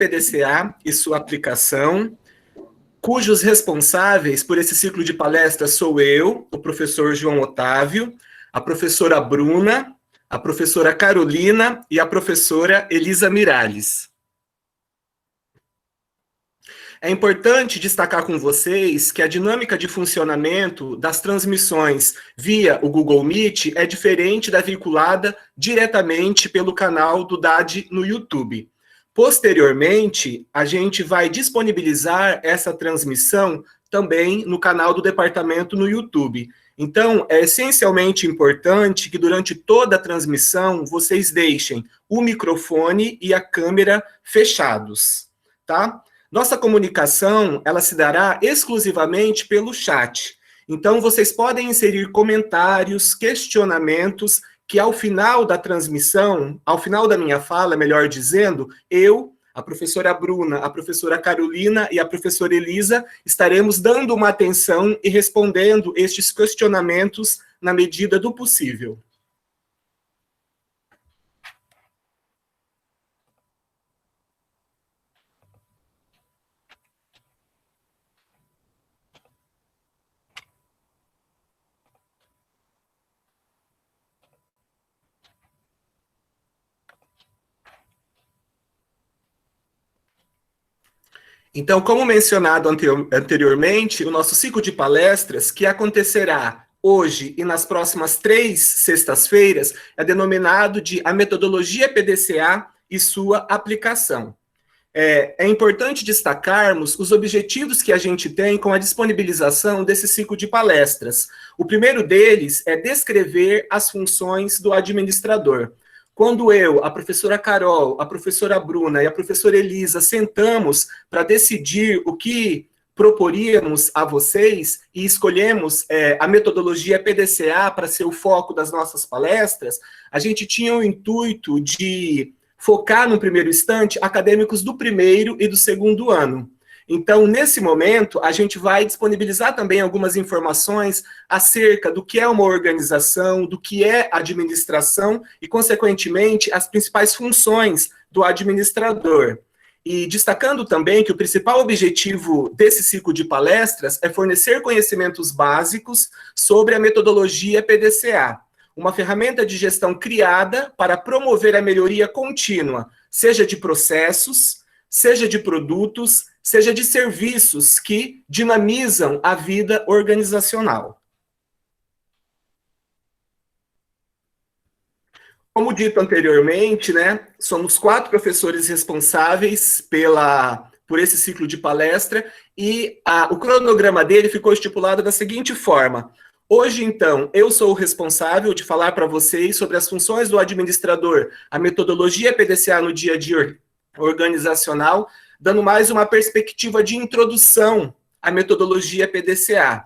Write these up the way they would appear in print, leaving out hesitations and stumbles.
PDCA e sua aplicação, cujos responsáveis por esse ciclo de palestras sou eu, o professor João Otávio, a professora Bruna, a professora Carolina e a professora Elisa Miralles. É importante destacar com vocês que a dinâmica de funcionamento das transmissões via o Google Meet é diferente da vinculada diretamente pelo canal do DAD no YouTube. Posteriormente, a gente vai disponibilizar essa transmissão também no canal do departamento no YouTube. Então, é essencialmente importante que durante toda a transmissão vocês deixem o microfone e a câmera fechados, tá? Nossa comunicação, ela se dará exclusivamente pelo chat. Então, vocês podem inserir comentários, questionamentos, que ao final da transmissão, ao final da minha fala, melhor dizendo, eu, a professora Bruna, a professora Carolina e a professora Elisa estaremos dando uma atenção e respondendo estes questionamentos na medida do possível. Então, como mencionado anteriormente, o nosso ciclo de palestras, que acontecerá hoje e nas próximas 3 sextas-feiras, é denominado de a metodologia PDCA e sua aplicação. É importante destacarmos os objetivos que a gente tem com a disponibilização desse ciclo de palestras. O primeiro deles é descrever as funções do administrador. Quando eu, a professora Carol, a professora Bruna e a professora Elisa sentamos para decidir o que proporíamos a vocês e escolhemos a metodologia PDCA para ser o foco das nossas palestras, a gente tinha o intuito de focar, no primeiro instante, acadêmicos do primeiro e do segundo ano. Então, nesse momento, a gente vai disponibilizar também algumas informações acerca do que é uma organização, do que é administração e, consequentemente, as principais funções do administrador. E destacando também que o principal objetivo desse ciclo de palestras é fornecer conhecimentos básicos sobre a metodologia PDCA, uma ferramenta de gestão criada para promover a melhoria contínua, seja de processos, seja de produtos, seja de serviços que dinamizam a vida organizacional. Como dito anteriormente, né, somos 4 professores responsáveis por esse ciclo de palestra e o cronograma dele ficou estipulado da seguinte forma. Hoje, então, eu sou o responsável de falar para vocês sobre as funções do administrador, a metodologia PDCA no dia a dia organizacional, dando mais uma perspectiva de introdução à metodologia PDCA.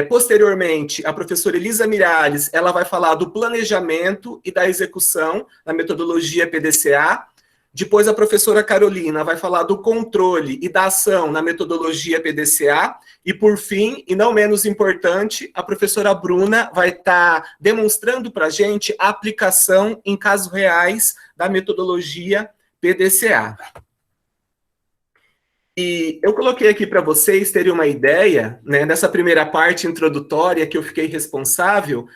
Posteriormente, a professora Elisa Miralles, ela vai falar do planejamento e da execução da metodologia PDCA. Depois, a professora Carolina vai falar do controle e da ação na metodologia PDCA. E, por fim, e não menos importante, a professora Bruna vai estar demonstrando para a gente a aplicação em casos reais da metodologia PDCA. E eu coloquei aqui para vocês terem uma ideia, né, nessa primeira parte introdutória que eu fiquei responsável,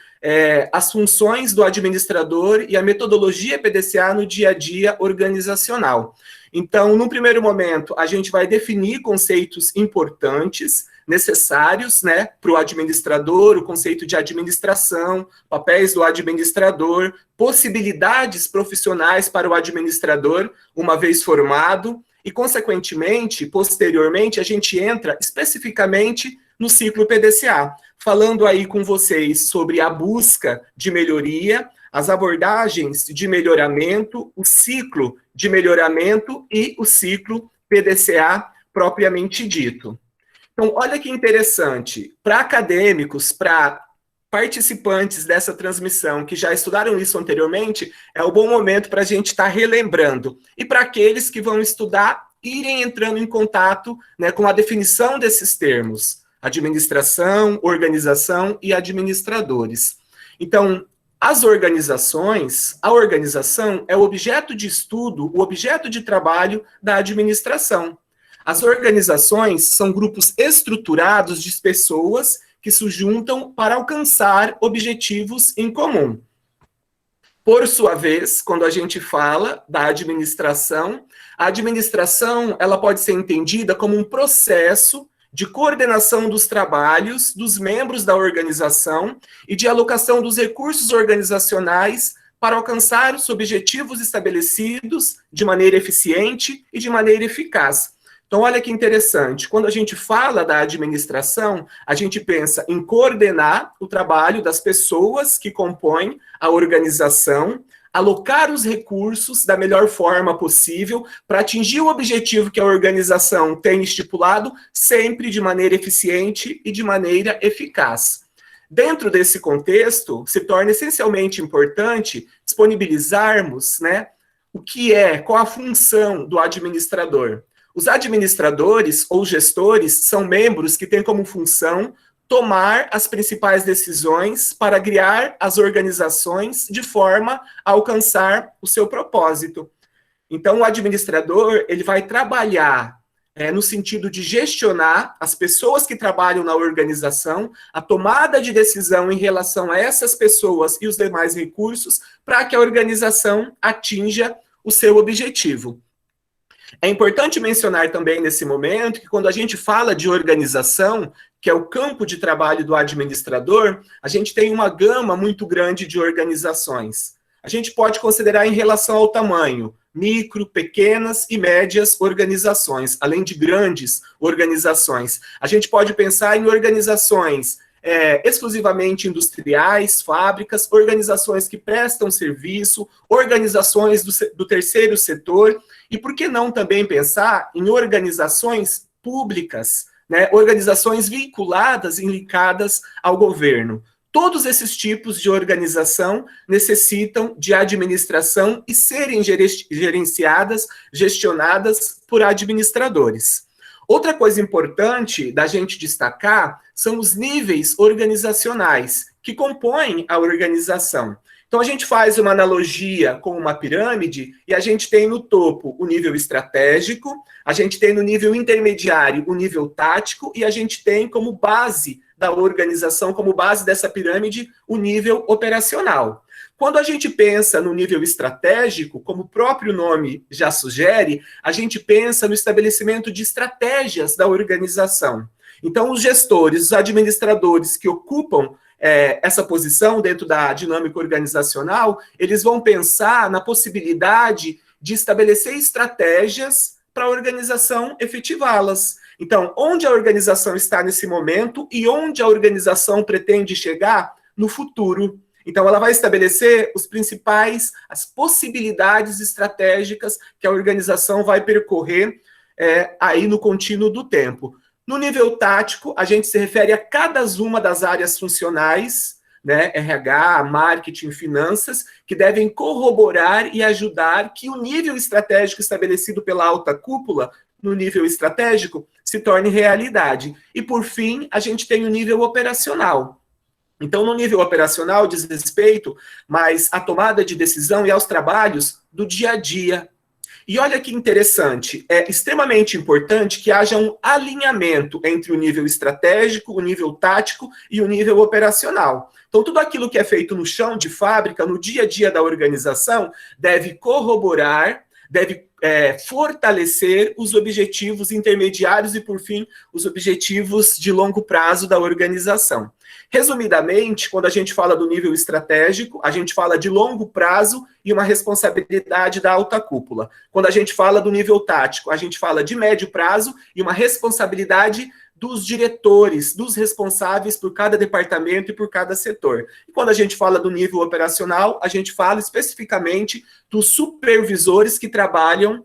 as funções do administrador e a metodologia PDCA no dia a dia organizacional. Então, no primeiro momento, a gente vai definir conceitos importantes, necessários, né, para o administrador, o conceito de administração, papéis do administrador, possibilidades profissionais para o administrador, uma vez formado, e, consequentemente, posteriormente, a gente entra especificamente no ciclo PDCA, falando aí com vocês sobre a busca de melhoria, as abordagens de melhoramento, o ciclo de melhoramento e o ciclo PDCA propriamente dito. Então, olha que interessante, para acadêmicos, para participantes dessa transmissão que já estudaram isso anteriormente, é um bom momento para a gente estar relembrando. E para aqueles que vão estudar, irem entrando em contato, né, com a definição desses termos: administração, organização e administradores. Então, As organizações, a organização é o objeto de estudo, o objeto de trabalho da administração. As organizações são grupos estruturados de pessoas que se juntam para alcançar objetivos em comum. Por sua vez, quando a gente fala da administração, a administração ela pode ser entendida como um processo de coordenação dos trabalhos dos membros da organização e de alocação dos recursos organizacionais para alcançar os objetivos estabelecidos de maneira eficiente e de maneira eficaz. Então, olha que interessante, quando a gente fala da administração, a gente pensa em coordenar o trabalho das pessoas que compõem a organização, alocar os recursos da melhor forma possível para atingir o objetivo que a organização tem estipulado, sempre de maneira eficiente e de maneira eficaz. Dentro desse contexto, se torna essencialmente importante disponibilizarmos, o que é, qual a função do administrador. Os administradores ou gestores são membros que têm como função tomar as principais decisões para guiar as organizações de forma a alcançar o seu propósito. Então, o administrador ele vai trabalhar no sentido de gestionar as pessoas que trabalham na organização, a tomada de decisão em relação a essas pessoas e os demais recursos, para que a organização atinja o seu objetivo. É importante mencionar também nesse momento que quando a gente fala de organização, que é o campo de trabalho do administrador, a gente tem uma gama muito grande de organizações. A gente pode considerar em relação ao tamanho, micro, pequenas e médias organizações, além de grandes organizações. A gente pode pensar em organizações exclusivamente industriais, fábricas, organizações que prestam serviço, organizações do terceiro setor, e por que não também pensar em organizações públicas, organizações vinculadas e ligadas ao governo. Todos esses tipos de organização necessitam de administração e serem gerenciadas, gestionadas por administradores. Outra coisa importante da gente destacar são os níveis organizacionais que compõem a organização. Então, a gente faz uma analogia com uma pirâmide e a gente tem no topo o nível estratégico, a gente tem no nível intermediário o nível tático e a gente tem como base da organização, como base dessa pirâmide, o nível operacional. Quando a gente pensa no nível estratégico, como o próprio nome já sugere, a gente pensa no estabelecimento de estratégias da organização. Então, os gestores, os administradores que ocupam essa posição dentro da dinâmica organizacional, eles vão pensar na possibilidade de estabelecer estratégias para a organização efetivá-las. Então, onde a organização está nesse momento e onde a organização pretende chegar no futuro. Então, ela vai estabelecer as possibilidades estratégicas que a organização vai percorrer aí no contínuo do tempo. No nível tático, a gente se refere a cada uma das áreas funcionais, RH, marketing, finanças, que devem corroborar e ajudar que o nível estratégico estabelecido pela alta cúpula, no nível estratégico, se torne realidade. E, por fim, a gente tem o nível operacional. Então, no nível operacional, diz respeito mais à tomada de decisão e aos trabalhos do dia a dia. E olha que interessante, é extremamente importante que haja um alinhamento entre o nível estratégico, o nível tático e o nível operacional. Então, tudo aquilo que é feito no chão de fábrica, no dia a dia da organização, deve corroborar, deve fortalecer os objetivos intermediários e, por fim, os objetivos de longo prazo da organização. Resumidamente, quando a gente fala do nível estratégico, a gente fala de longo prazo e uma responsabilidade da alta cúpula. Quando a gente fala do nível tático, a gente fala de médio prazo e uma responsabilidade dos diretores, dos responsáveis por cada departamento e por cada setor. E quando a gente fala do nível operacional, a gente fala especificamente dos supervisores que trabalham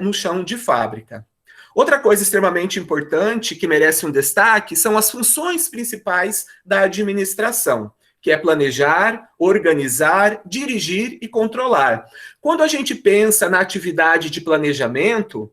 no chão de fábrica. Outra coisa extremamente importante que merece um destaque são as funções principais da administração, que é planejar, organizar, dirigir e controlar. Quando a gente pensa na atividade de planejamento,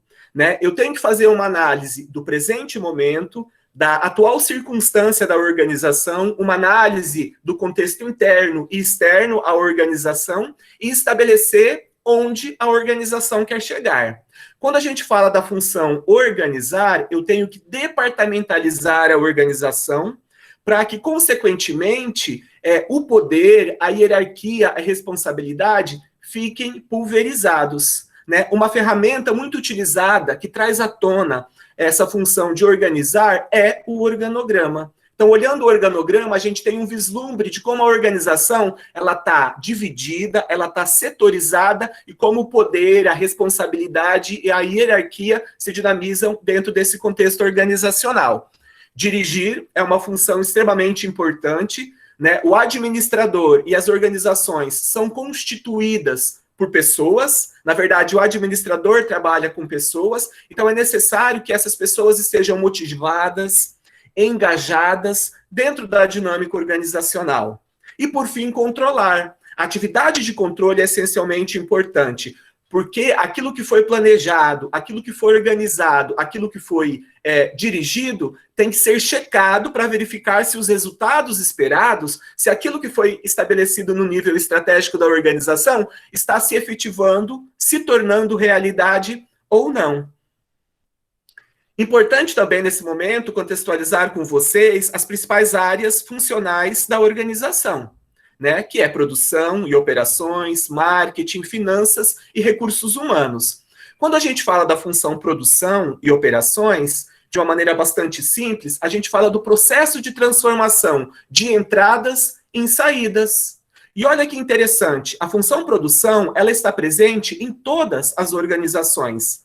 eu tenho que fazer uma análise do presente momento, da atual circunstância da organização, uma análise do contexto interno e externo à organização e estabelecer onde a organização quer chegar. Quando a gente fala da função organizar, eu tenho que departamentalizar a organização para que, consequentemente, o poder, a hierarquia, a responsabilidade fiquem pulverizados, né? Uma ferramenta muito utilizada que traz à tona essa função de organizar é o organograma. Então, olhando o organograma, a gente tem um vislumbre de como a organização ela está dividida, ela está setorizada e como o poder, a responsabilidade e a hierarquia se dinamizam dentro desse contexto organizacional. Dirigir é uma função extremamente importante, né? O administrador e as organizações são constituídas por pessoas. Na verdade, o administrador trabalha com pessoas, então é necessário que essas pessoas estejam motivadas, engajadas dentro da dinâmica organizacional. E, por fim, controlar. A atividade de controle é essencialmente importante, porque aquilo que foi planejado, aquilo que foi organizado, aquilo que foi dirigido, tem que ser checado para verificar se os resultados esperados, se aquilo que foi estabelecido no nível estratégico da organização está se efetivando, se tornando realidade ou não. Importante também, nesse momento, contextualizar com vocês as principais áreas funcionais da organização, né, que é produção e operações, marketing, finanças e recursos humanos. Quando a gente fala da função produção e operações, de uma maneira bastante simples, a gente fala do processo de transformação de entradas em saídas. E olha que interessante, a função produção, ela está presente em todas as organizações.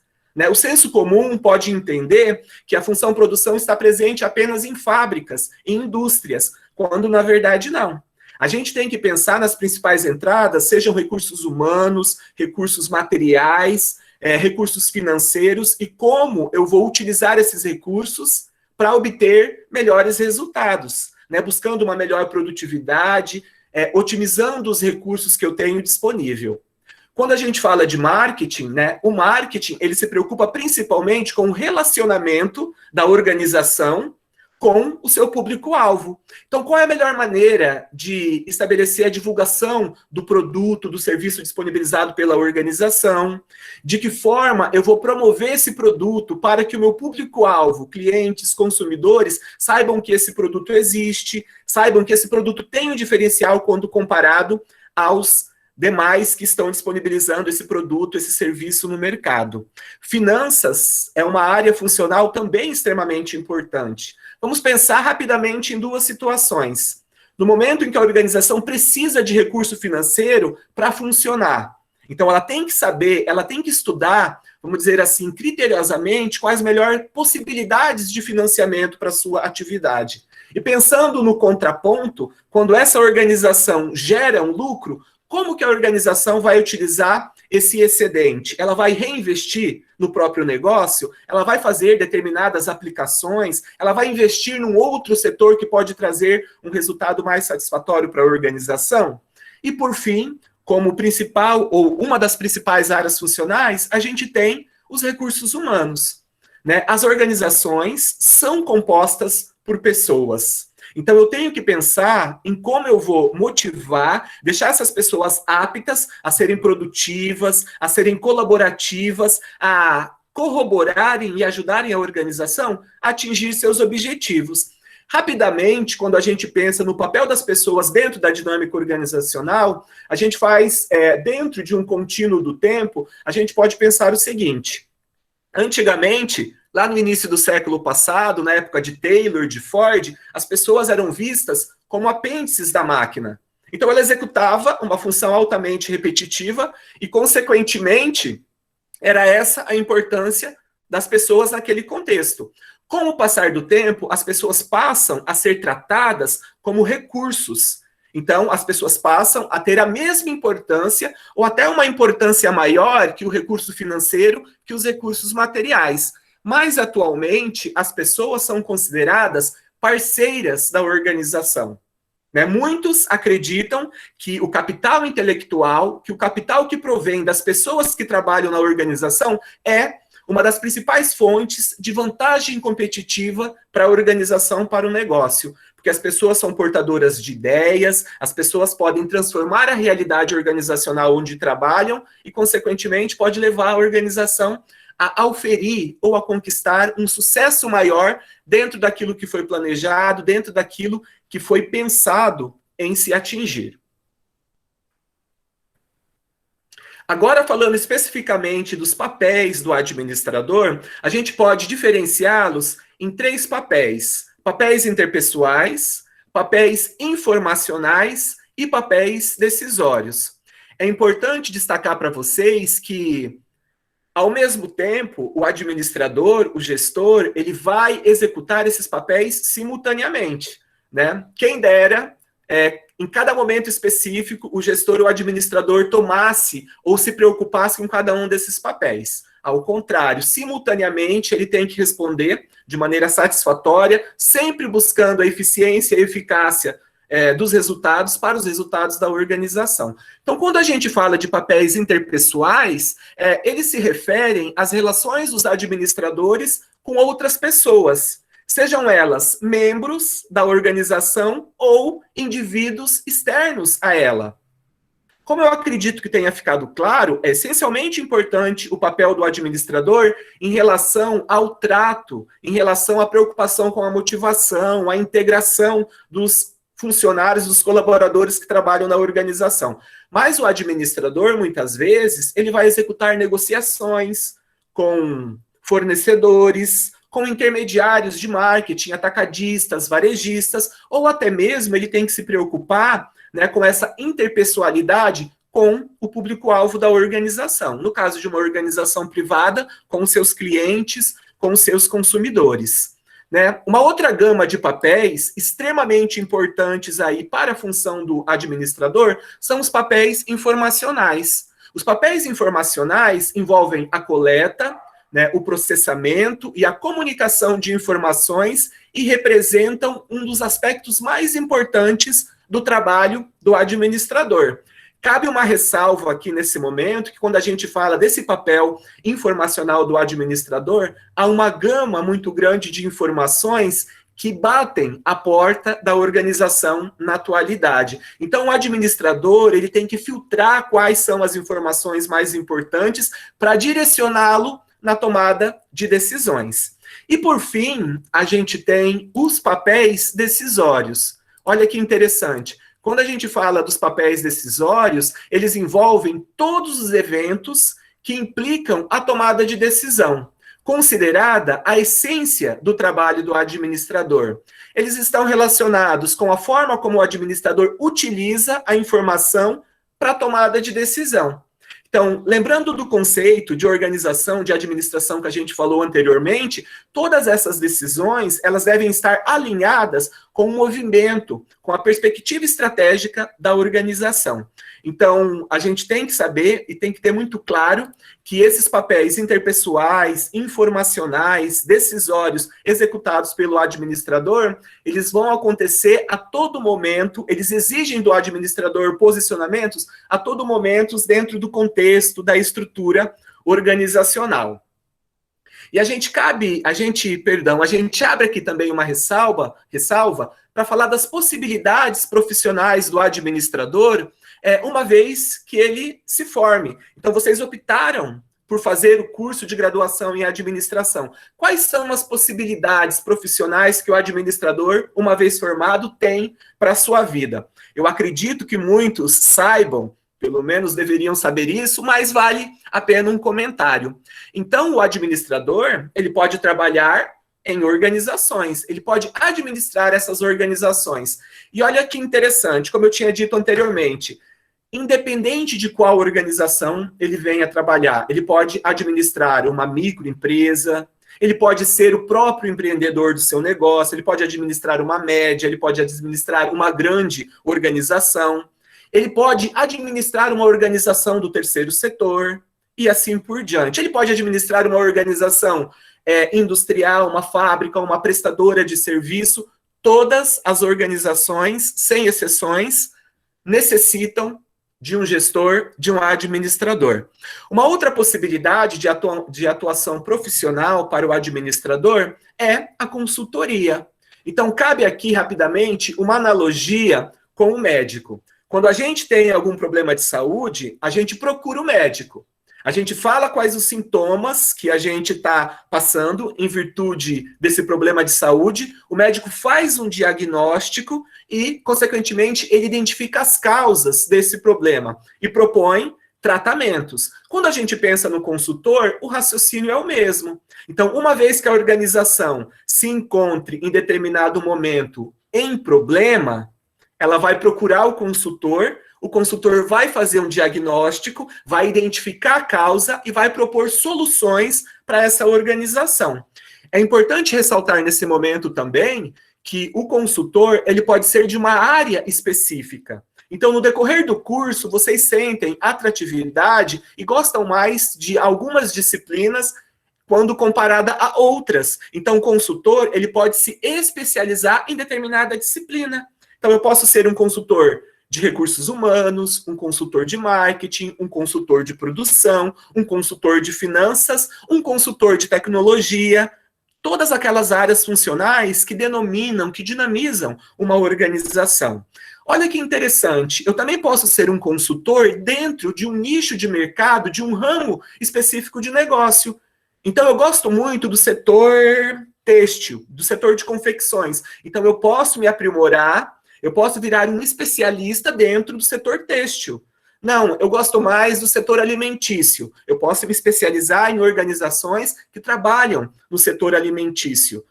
O senso comum pode entender que a função produção está presente apenas em fábricas, em indústrias, quando na verdade não. A gente tem que pensar nas principais entradas, sejam recursos humanos, recursos materiais, recursos financeiros, e como eu vou utilizar esses recursos para obter melhores resultados, né? Buscando uma melhor produtividade, otimizando os recursos que eu tenho disponível. Quando a gente fala de marketing, né, o marketing ele se preocupa principalmente com o relacionamento da organização com o seu público-alvo. Então, qual é a melhor maneira de estabelecer a divulgação do produto, do serviço disponibilizado pela organização? De que forma eu vou promover esse produto para que o meu público-alvo, clientes, consumidores, saibam que esse produto existe, saibam que esse produto tem um diferencial quando comparado aos demais que estão disponibilizando esse produto, esse serviço no mercado. Finanças é uma área funcional também extremamente importante. Vamos pensar rapidamente em duas situações. No momento em que a organização precisa de recurso financeiro para funcionar, então ela tem que saber, ela tem que estudar, vamos dizer assim, criteriosamente, quais as melhores possibilidades de financiamento para a sua atividade. E pensando no contraponto, quando essa organização gera um lucro, como que a organização vai utilizar esse excedente? Ela vai reinvestir no próprio negócio? Ela vai fazer determinadas aplicações? Ela vai investir num outro setor que pode trazer um resultado mais satisfatório para a organização? E, por fim, como principal ou uma das principais áreas funcionais, a gente tem os recursos humanos, né? As organizações são compostas por pessoas. Então, eu tenho que pensar em como eu vou motivar, deixar essas pessoas aptas a serem produtivas, a serem colaborativas, a corroborarem e ajudarem a organização a atingir seus objetivos. Rapidamente, quando a gente pensa no papel das pessoas dentro da dinâmica organizacional, a gente faz, dentro de um contínuo do tempo, a gente pode pensar o seguinte: antigamente, lá no início do século passado, na época de Taylor, de Ford, as pessoas eram vistas como apêndices da máquina. Então, ela executava uma função altamente repetitiva e, consequentemente, era essa a importância das pessoas naquele contexto. Com o passar do tempo, as pessoas passam a ser tratadas como recursos. Então, as pessoas passam a ter a mesma importância, ou até uma importância maior que o recurso financeiro, que os recursos materiais. Mas, atualmente, as pessoas são consideradas parceiras da organização. Né? Muitos acreditam que o capital intelectual, que o capital que provém das pessoas que trabalham na organização é uma das principais fontes de vantagem competitiva para a organização, para o negócio. Porque as pessoas são portadoras de ideias, as pessoas podem transformar a realidade organizacional onde trabalham e, consequentemente, pode levar a organização a auferir ou a conquistar um sucesso maior dentro daquilo que foi planejado, dentro daquilo que foi pensado em se atingir. Agora, falando especificamente dos papéis do administrador, a gente pode diferenciá-los em 3 papéis: papéis interpessoais, papéis informacionais e papéis decisórios. É importante destacar para vocês que, ao mesmo tempo, o administrador, o gestor, ele vai executar esses papéis simultaneamente, né? Quem dera, em cada momento específico, o gestor ou o administrador tomasse ou se preocupasse com cada um desses papéis. Ao contrário, simultaneamente, ele tem que responder de maneira satisfatória, sempre buscando a eficiência e eficácia dos resultados para os resultados da organização. Então, quando a gente fala de papéis interpessoais, eles se referem às relações dos administradores com outras pessoas, sejam elas membros da organização ou indivíduos externos a ela. Como eu acredito que tenha ficado claro, é essencialmente importante o papel do administrador em relação ao trato, em relação à preocupação com a motivação, a integração dos funcionários, dos colaboradores que trabalham na organização. Mas o administrador, muitas vezes, ele vai executar negociações com fornecedores, com intermediários de marketing, atacadistas, varejistas, ou até mesmo ele tem que se preocupar, né, com essa interpessoalidade com o público-alvo da organização. No caso de uma organização privada, com seus clientes, com seus consumidores. Né? Uma outra gama de papéis extremamente importantes aí para a função do administrador são os papéis informacionais. Os papéis informacionais envolvem a coleta, né, o processamento e a comunicação de informações e representam um dos aspectos mais importantes do trabalho do administrador. Cabe uma ressalva aqui nesse momento, que quando a gente fala desse papel informacional do administrador, há uma gama muito grande de informações que batem a porta da organização na atualidade. Então, o administrador ele tem que filtrar quais são as informações mais importantes para direcioná-lo na tomada de decisões. E, por fim, a gente tem os papéis decisórios. Olha que interessante. Quando a gente fala dos papéis decisórios, eles envolvem todos os eventos que implicam a tomada de decisão, considerada a essência do trabalho do administrador. Eles estão relacionados com a forma como o administrador utiliza a informação para a tomada de decisão. Então, lembrando do conceito de organização, de administração que a gente falou anteriormente, todas essas decisões, elas devem estar alinhadas com o movimento, com a perspectiva estratégica da organização. Então, a gente tem que saber e tem que ter muito claro que esses papéis interpessoais, informacionais, decisórios, executados pelo administrador, eles vão acontecer a todo momento, eles exigem do administrador posicionamentos a todo momento dentro do contexto da estrutura organizacional. E a gente abre aqui também uma ressalva para falar das possibilidades profissionais do administrador, uma vez que ele se forme. Então, vocês optaram por fazer o curso de graduação em administração. Quais são as possibilidades profissionais que o administrador, uma vez formado, tem para a sua vida? Eu acredito que muitos saibam, pelo menos deveriam saber isso, mas vale a pena um comentário. Então, o administrador, ele pode trabalhar em organizações, ele pode administrar essas organizações. E olha que interessante, como eu tinha dito anteriormente, independente de qual organização ele venha trabalhar, ele pode administrar uma microempresa, ele pode ser o próprio empreendedor do seu negócio, ele pode administrar uma média, ele pode administrar uma grande organização, ele pode administrar uma organização do terceiro setor e assim por diante. Ele pode administrar uma organização industrial, uma fábrica, uma prestadora de serviço. Todas as organizações, sem exceções, necessitam de um gestor, de um administrador. Uma outra possibilidade de atuação profissional para o administrador é a consultoria. Então, cabe aqui rapidamente uma analogia com o médico. Quando a gente tem algum problema de saúde, a gente procura o médico. A gente fala quais os sintomas que a gente está passando em virtude desse problema de saúde, o médico faz um diagnóstico e, consequentemente, ele identifica as causas desse problema e propõe tratamentos. Quando a gente pensa no consultor, o raciocínio é o mesmo. Então, uma vez que a organização se encontre em determinado momento em problema, ela vai procurar o consultor vai fazer um diagnóstico, vai identificar a causa e vai propor soluções para essa organização. É importante ressaltar nesse momento também que o consultor ele pode ser de uma área específica. Então, no decorrer do curso, vocês sentem atratividade e gostam mais de algumas disciplinas quando comparada a outras. Então, o consultor ele pode se especializar em determinada disciplina. Então, eu posso ser um consultor de recursos humanos, um consultor de marketing, um consultor de produção, um consultor de finanças, um consultor de tecnologia, todas aquelas áreas funcionais que denominam, que dinamizam uma organização. Olha que interessante, eu também posso ser um consultor dentro de um nicho de mercado, de um ramo específico de negócio. Então, eu gosto muito do setor têxtil, do setor de confecções. Então, eu posso me aprimorar, eu posso virar um especialista dentro do setor têxtil. Não, eu gosto mais do setor alimentício. Eu posso me especializar em organizações que trabalham no setor alimentício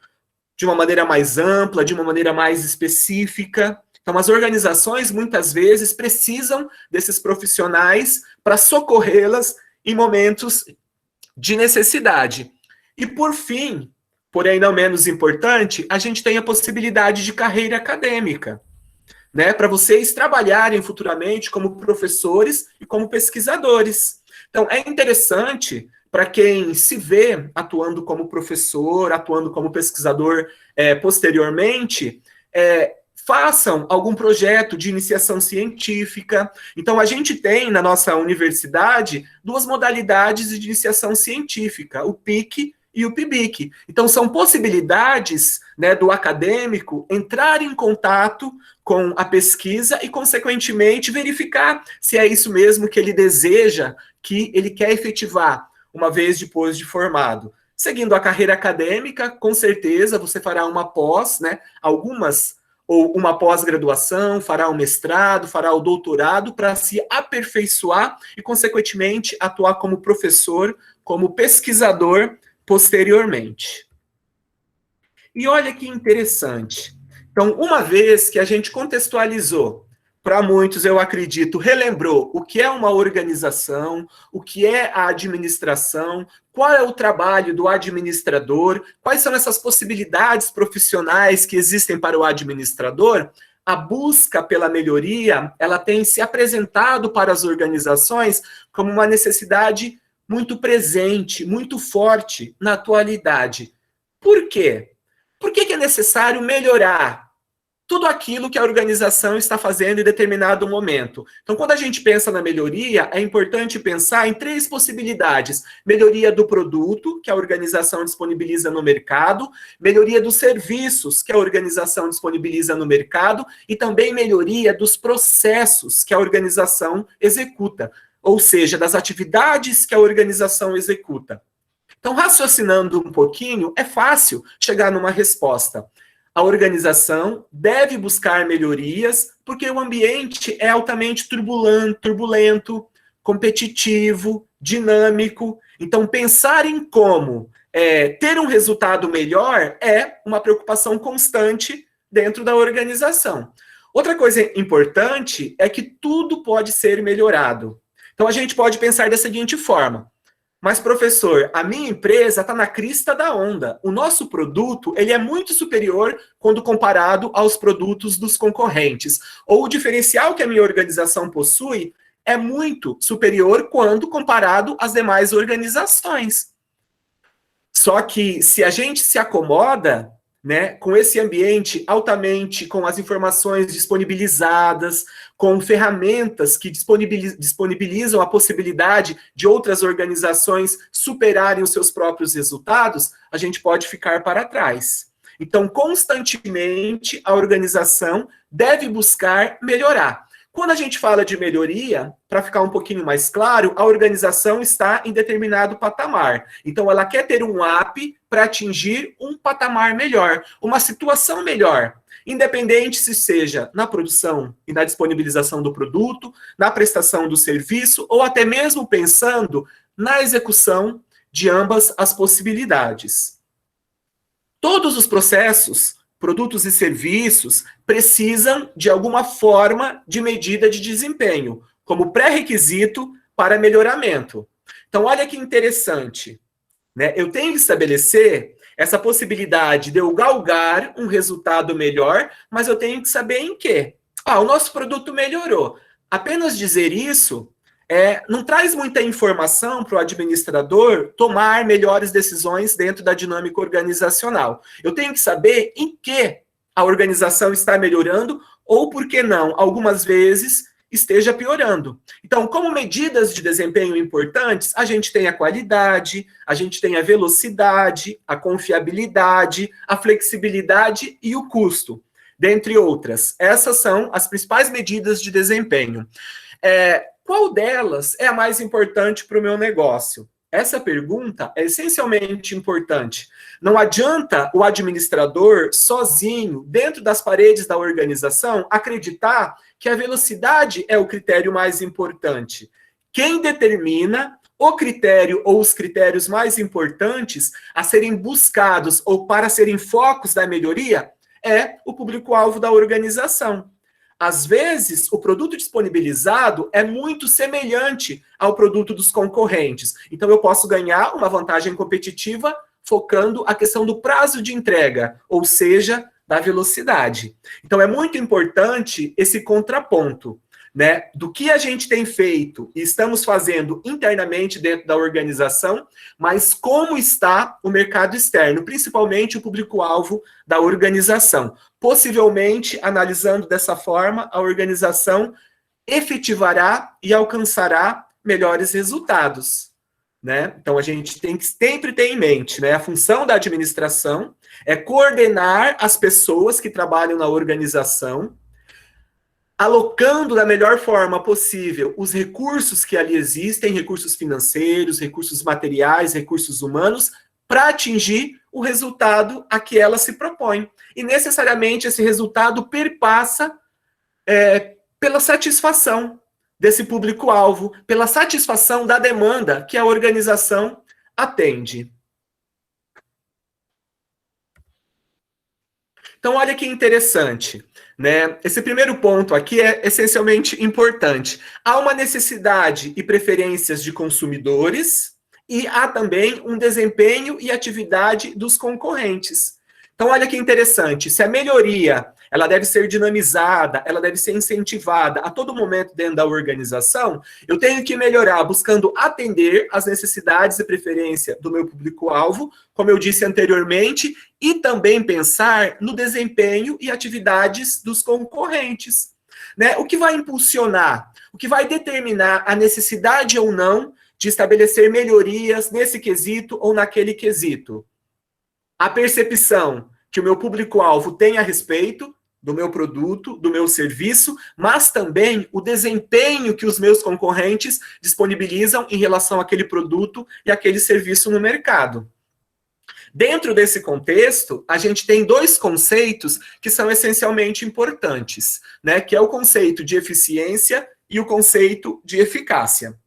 de uma maneira mais ampla, de uma maneira mais específica. Então, as organizações, muitas vezes, precisam desses profissionais para socorrê-las em momentos de necessidade. E, por fim, porém não menos importante, a gente tem a possibilidade de carreira acadêmica, né, para vocês trabalharem futuramente como professores e como pesquisadores. Então, é interessante para quem se vê atuando como professor, atuando como pesquisador posteriormente, façam algum projeto de iniciação científica. Então, a gente tem na nossa universidade duas modalidades de iniciação científica, o PIC e o PIBIC. Então, são possibilidades, né, do acadêmico entrar em contato com a pesquisa e, consequentemente, verificar se é isso mesmo que ele deseja, que ele quer efetivar, uma vez depois de formado. Seguindo a carreira acadêmica, com certeza, você fará uma pós, né, ou uma pós-graduação, fará um mestrado, fará o doutorado para se aperfeiçoar e, consequentemente, atuar como professor, como pesquisador, posteriormente. E olha que interessante. Então, uma vez que a gente contextualizou, para muitos, eu acredito, relembrou o que é uma organização, o que é a administração, qual é o trabalho do administrador, quais são essas possibilidades profissionais que existem para o administrador, a busca pela melhoria, ela tem se apresentado para as organizações como uma necessidade muito presente, muito forte na atualidade. Por quê? Por que é necessário melhorar tudo aquilo que a organização está fazendo em determinado momento? Então, quando a gente pensa na melhoria, é importante pensar em três possibilidades. Melhoria do produto, que a organização disponibiliza no mercado, melhoria dos serviços, que a organização disponibiliza no mercado, e também melhoria dos processos que a organização executa, ou seja, das atividades que a organização executa. Então, raciocinando um pouquinho, é fácil chegar numa resposta. A organização deve buscar melhorias porque o ambiente é altamente turbulento, competitivo, dinâmico. Então, pensar em como ter um resultado melhor é uma preocupação constante dentro da organização. Outra coisa importante é que tudo pode ser melhorado. Então, a gente pode pensar da seguinte forma: mas, professor, a minha empresa está na crista da onda. O nosso produto ele é muito superior quando comparado aos produtos dos concorrentes. Ou o diferencial que a minha organização possui é muito superior quando comparado às demais organizações. Só que, se a gente se acomoda, né, com esse ambiente altamente, com as informações disponibilizadas, com ferramentas que disponibilizam a possibilidade de outras organizações superarem os seus próprios resultados, a gente pode ficar para trás. Então, constantemente, a organização deve buscar melhorar. Quando a gente fala de melhoria, para ficar um pouquinho mais claro, a organização está em determinado patamar. Então, ela quer ter um up para atingir um patamar melhor, uma situação melhor, independente se seja na produção e na disponibilização do produto, na prestação do serviço, ou até mesmo pensando na execução de ambas as possibilidades. Todos os processos, produtos e serviços precisam, de alguma forma, de medida de desempenho, como pré-requisito para melhoramento. Então, olha que interessante, né? Eu tenho que estabelecer essa possibilidade de eu galgar um resultado melhor, mas eu tenho que saber em quê. O nosso produto melhorou. Apenas dizer isso não traz muita informação para o administrador tomar melhores decisões dentro da dinâmica organizacional. Eu tenho que saber em que a organização está melhorando ou, por que não, algumas vezes esteja piorando. Então, como medidas de desempenho importantes, a gente tem a qualidade, a gente tem a velocidade, a confiabilidade, a flexibilidade e o custo, dentre outras. Essas são as principais medidas de desempenho. Qual delas é a mais importante para o meu negócio? Essa pergunta é essencialmente importante. Não adianta o administrador, sozinho, dentro das paredes da organização, acreditar que a velocidade é o critério mais importante. Quem determina o critério ou os critérios mais importantes a serem buscados ou para serem focos da melhoria é o público-alvo da organização. Às vezes, o produto disponibilizado é muito semelhante ao produto dos concorrentes. Então, eu posso ganhar uma vantagem competitiva focando a questão do prazo de entrega, ou seja, da velocidade. Então, é muito importante esse contraponto, né, do que a gente tem feito e estamos fazendo internamente dentro da organização, mas como está o mercado externo, principalmente o público-alvo da organização. Possivelmente, analisando dessa forma, a organização efetivará e alcançará melhores resultados, né? Então, a gente tem que sempre ter em mente, né? A função da administração é coordenar as pessoas que trabalham na organização, alocando da melhor forma possível os recursos que ali existem, recursos financeiros, recursos materiais, recursos humanos, para atingir o resultado a que ela se propõe. E necessariamente esse resultado perpassa pela satisfação desse público-alvo, pela satisfação da demanda que a organização atende. Então, olha que interessante, né? Esse primeiro ponto aqui é essencialmente importante. Há uma necessidade e preferências de consumidores e há também um desempenho e atividade dos concorrentes. Então, olha que interessante. Se a melhoria ela deve ser dinamizada, ela deve ser incentivada a todo momento dentro da organização, eu tenho que melhorar buscando atender às necessidades e preferência do meu público-alvo, como eu disse anteriormente, e também pensar no desempenho e atividades dos concorrentes, né? O que vai impulsionar, o que vai determinar a necessidade ou não de estabelecer melhorias nesse quesito ou naquele quesito? A percepção que o meu público-alvo tem a respeito do meu produto, do meu serviço, mas também o desempenho que os meus concorrentes disponibilizam em relação àquele produto e àquele serviço no mercado. Dentro desse contexto, a gente tem dois conceitos que são essencialmente importantes, né? Que é o conceito de eficiência e o conceito de eficácia.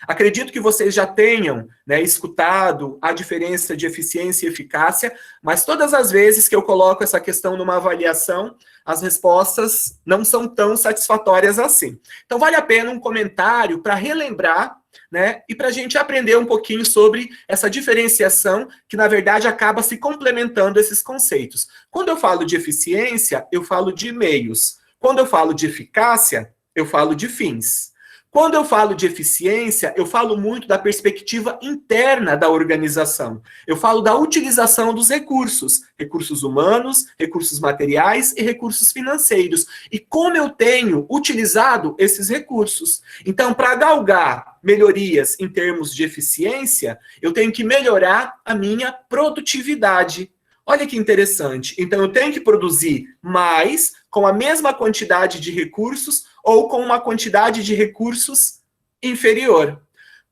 Acredito que vocês já tenham, né, escutado a diferença de eficiência e eficácia, mas todas as vezes que eu coloco essa questão numa avaliação, as respostas não são tão satisfatórias assim. Então, vale a pena um comentário para relembrar, né, e para a gente aprender um pouquinho sobre essa diferenciação que, na verdade, acaba se complementando esses conceitos. Quando eu falo de eficiência, eu falo de meios. Quando eu falo de eficácia, eu falo de fins. Quando eu falo de eficiência, eu falo muito da perspectiva interna da organização. Eu falo da utilização dos recursos, recursos humanos, recursos materiais e recursos financeiros. E como eu tenho utilizado esses recursos. Então, para galgar melhorias em termos de eficiência, eu tenho que melhorar a minha produtividade. Olha que interessante. Então, eu tenho que produzir mais com a mesma quantidade de recursos ou com uma quantidade de recursos inferior.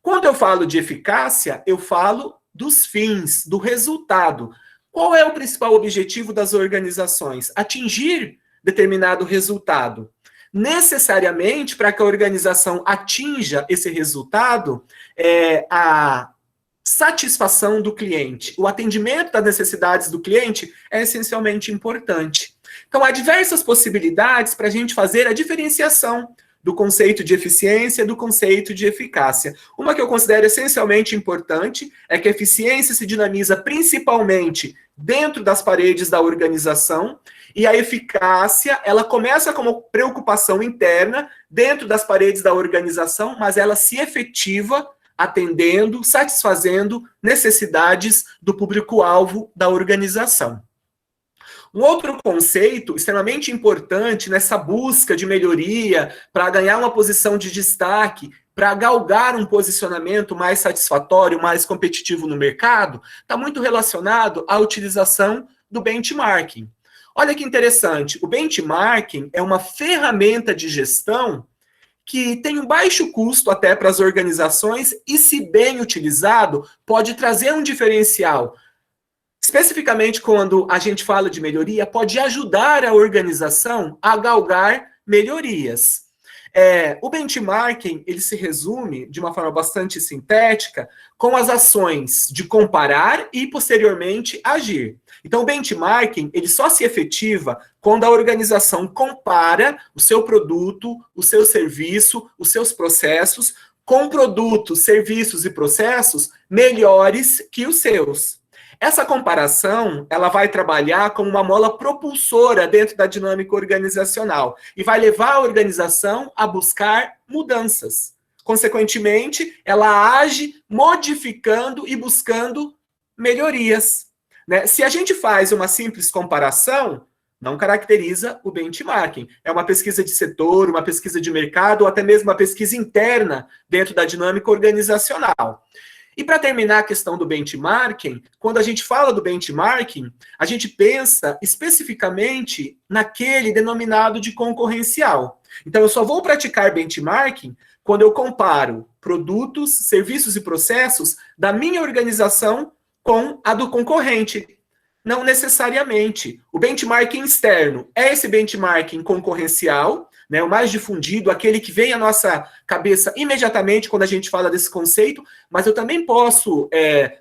Quando eu falo de eficácia, eu falo dos fins, do resultado. Qual é o principal objetivo das organizações? Atingir determinado resultado. Necessariamente, para que a organização atinja esse resultado, a satisfação do cliente, o atendimento das necessidades do cliente é essencialmente importante. Então, há diversas possibilidades para a gente fazer a diferenciação do conceito de eficiência e do conceito de eficácia. Uma que eu considero essencialmente importante é que a eficiência se dinamiza principalmente dentro das paredes da organização e a eficácia, ela começa como preocupação interna dentro das paredes da organização, mas ela se efetiva atendendo, satisfazendo necessidades do público-alvo da organização. Um outro conceito extremamente importante nessa busca de melhoria, para ganhar uma posição de destaque, para galgar um posicionamento mais satisfatório, mais competitivo no mercado, está muito relacionado à utilização do benchmarking. Olha que interessante, o benchmarking é uma ferramenta de gestão que tem um baixo custo até para as organizações e, se bem utilizado, pode trazer um diferencial. Especificamente quando a gente fala de melhoria, pode ajudar a organização a galgar melhorias. O benchmarking, ele se resume, de uma forma bastante sintética, com as ações de comparar e, posteriormente, agir. Então, o benchmarking, ele só se efetiva quando a organização compara o seu produto, o seu serviço, os seus processos, com produtos, serviços e processos melhores que os seus. Essa comparação, ela vai trabalhar como uma mola propulsora dentro da dinâmica organizacional e vai levar a organização a buscar mudanças. Consequentemente, ela age modificando e buscando melhorias. Né? Se a gente faz uma simples comparação, não caracteriza o benchmarking. É uma pesquisa de setor, uma pesquisa de mercado, ou até mesmo uma pesquisa interna dentro da dinâmica organizacional. E para terminar a questão do benchmarking, quando a gente fala do benchmarking, a gente pensa especificamente naquele denominado de concorrencial. Então, eu só vou praticar benchmarking quando eu comparo produtos, serviços e processos da minha organização com a do concorrente. Não necessariamente. O benchmarking externo é esse benchmarking concorrencial, né, o mais difundido, aquele que vem à nossa cabeça imediatamente quando a gente fala desse conceito, mas eu também posso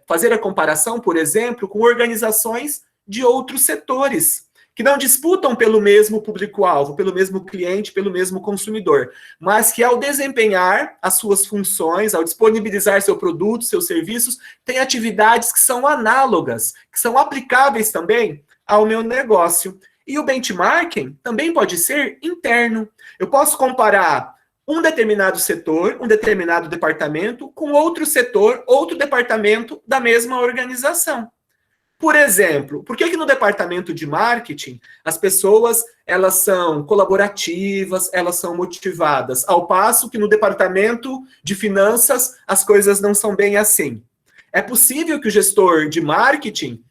fazer a comparação, por exemplo, com organizações de outros setores, que não disputam pelo mesmo público-alvo, pelo mesmo cliente, pelo mesmo consumidor, mas que ao desempenhar as suas funções, ao disponibilizar seu produto, seus serviços, tem atividades que são análogas, que são aplicáveis também ao meu negócio. E o benchmarking também pode ser interno. Eu posso comparar um determinado setor, um determinado departamento, com outro setor, outro departamento da mesma organização. Por exemplo, por que no departamento de marketing as pessoas elas são colaborativas, elas são motivadas, ao passo que no departamento de finanças as coisas não são bem assim? É possível que o gestor de marketing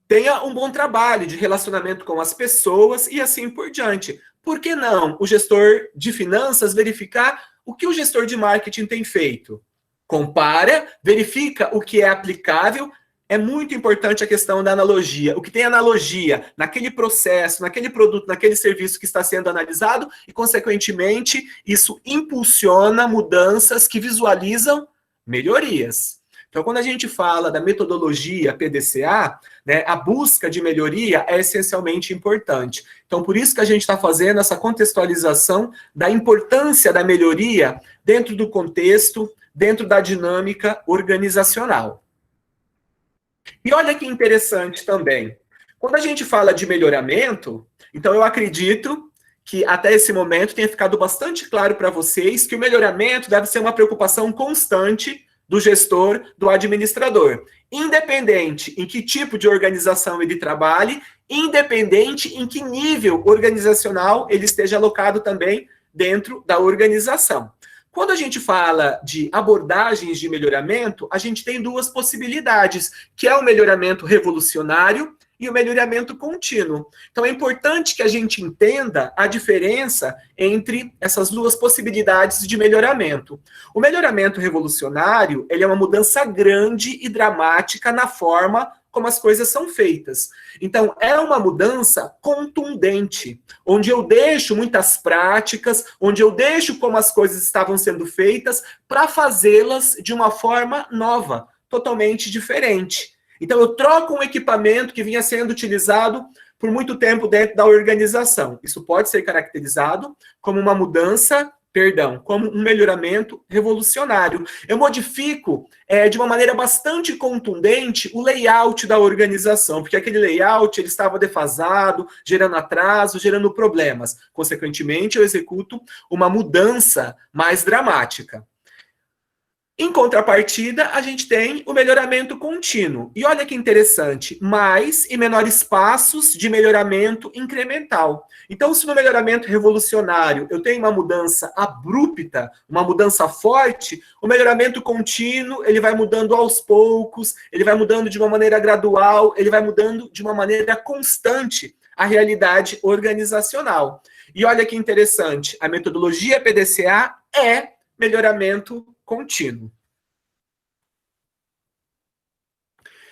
tenha um bom trabalho de relacionamento com as pessoas e assim por diante. Por que não o gestor de finanças verificar o que o gestor de marketing tem feito? Compara, verifica o que é aplicável. É muito importante a questão da analogia. O que tem analogia naquele processo, naquele produto, naquele serviço que está sendo analisado e, consequentemente, isso impulsiona mudanças que visualizam melhorias. Então, quando a gente fala da metodologia PDCA, né, a busca de melhoria é essencialmente importante. Então, por isso que a gente está fazendo essa contextualização da importância da melhoria dentro do contexto, dentro da dinâmica organizacional. E olha que interessante também. Quando a gente fala de melhoramento, então eu acredito que até esse momento tenha ficado bastante claro para vocês que o melhoramento deve ser uma preocupação constante do gestor, do administrador, independente em que tipo de organização ele trabalhe, independente em que nível organizacional ele esteja alocado também dentro da organização. Quando a gente fala de abordagens de melhoramento, a gente tem duas possibilidades, que é o melhoramento revolucionário e o melhoramento contínuo. Então, é importante que a gente entenda a diferença entre essas duas possibilidades de melhoramento. O melhoramento revolucionário, ele é uma mudança grande e dramática na forma como as coisas são feitas. Então, é uma mudança contundente, onde eu deixo muitas práticas, onde eu deixo como as coisas estavam sendo feitas, para fazê-las de uma forma nova, totalmente diferente. Então, eu troco um equipamento que vinha sendo utilizado por muito tempo dentro da organização. Isso pode ser caracterizado como uma mudança, como um melhoramento revolucionário. Eu modifico de uma maneira bastante contundente o layout da organização, porque aquele layout ele estava defasado, gerando atraso, gerando problemas. Consequentemente, eu executo uma mudança mais dramática. Em contrapartida, a gente tem o melhoramento contínuo. E olha que interessante, mais e menores passos de melhoramento incremental. Então, se no melhoramento revolucionário eu tenho uma mudança abrupta, uma mudança forte, o melhoramento contínuo, ele vai mudando aos poucos, ele vai mudando de uma maneira gradual, ele vai mudando de uma maneira constante a realidade organizacional. E olha que interessante, a metodologia PDCA é melhoramento contínuo.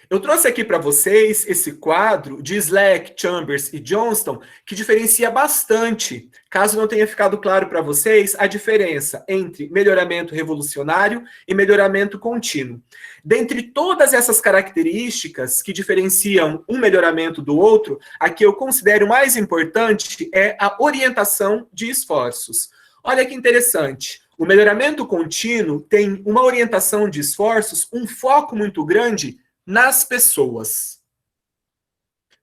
Eu trouxe aqui para vocês esse quadro de Slack, Chambers e Johnston, que diferencia bastante, caso não tenha ficado claro para vocês, a diferença entre melhoramento revolucionário e melhoramento contínuo. Dentre todas essas características que diferenciam um melhoramento do outro, a que eu considero mais importante é a orientação de esforços. Olha que interessante. O melhoramento contínuo tem uma orientação de esforços, um foco muito grande nas pessoas.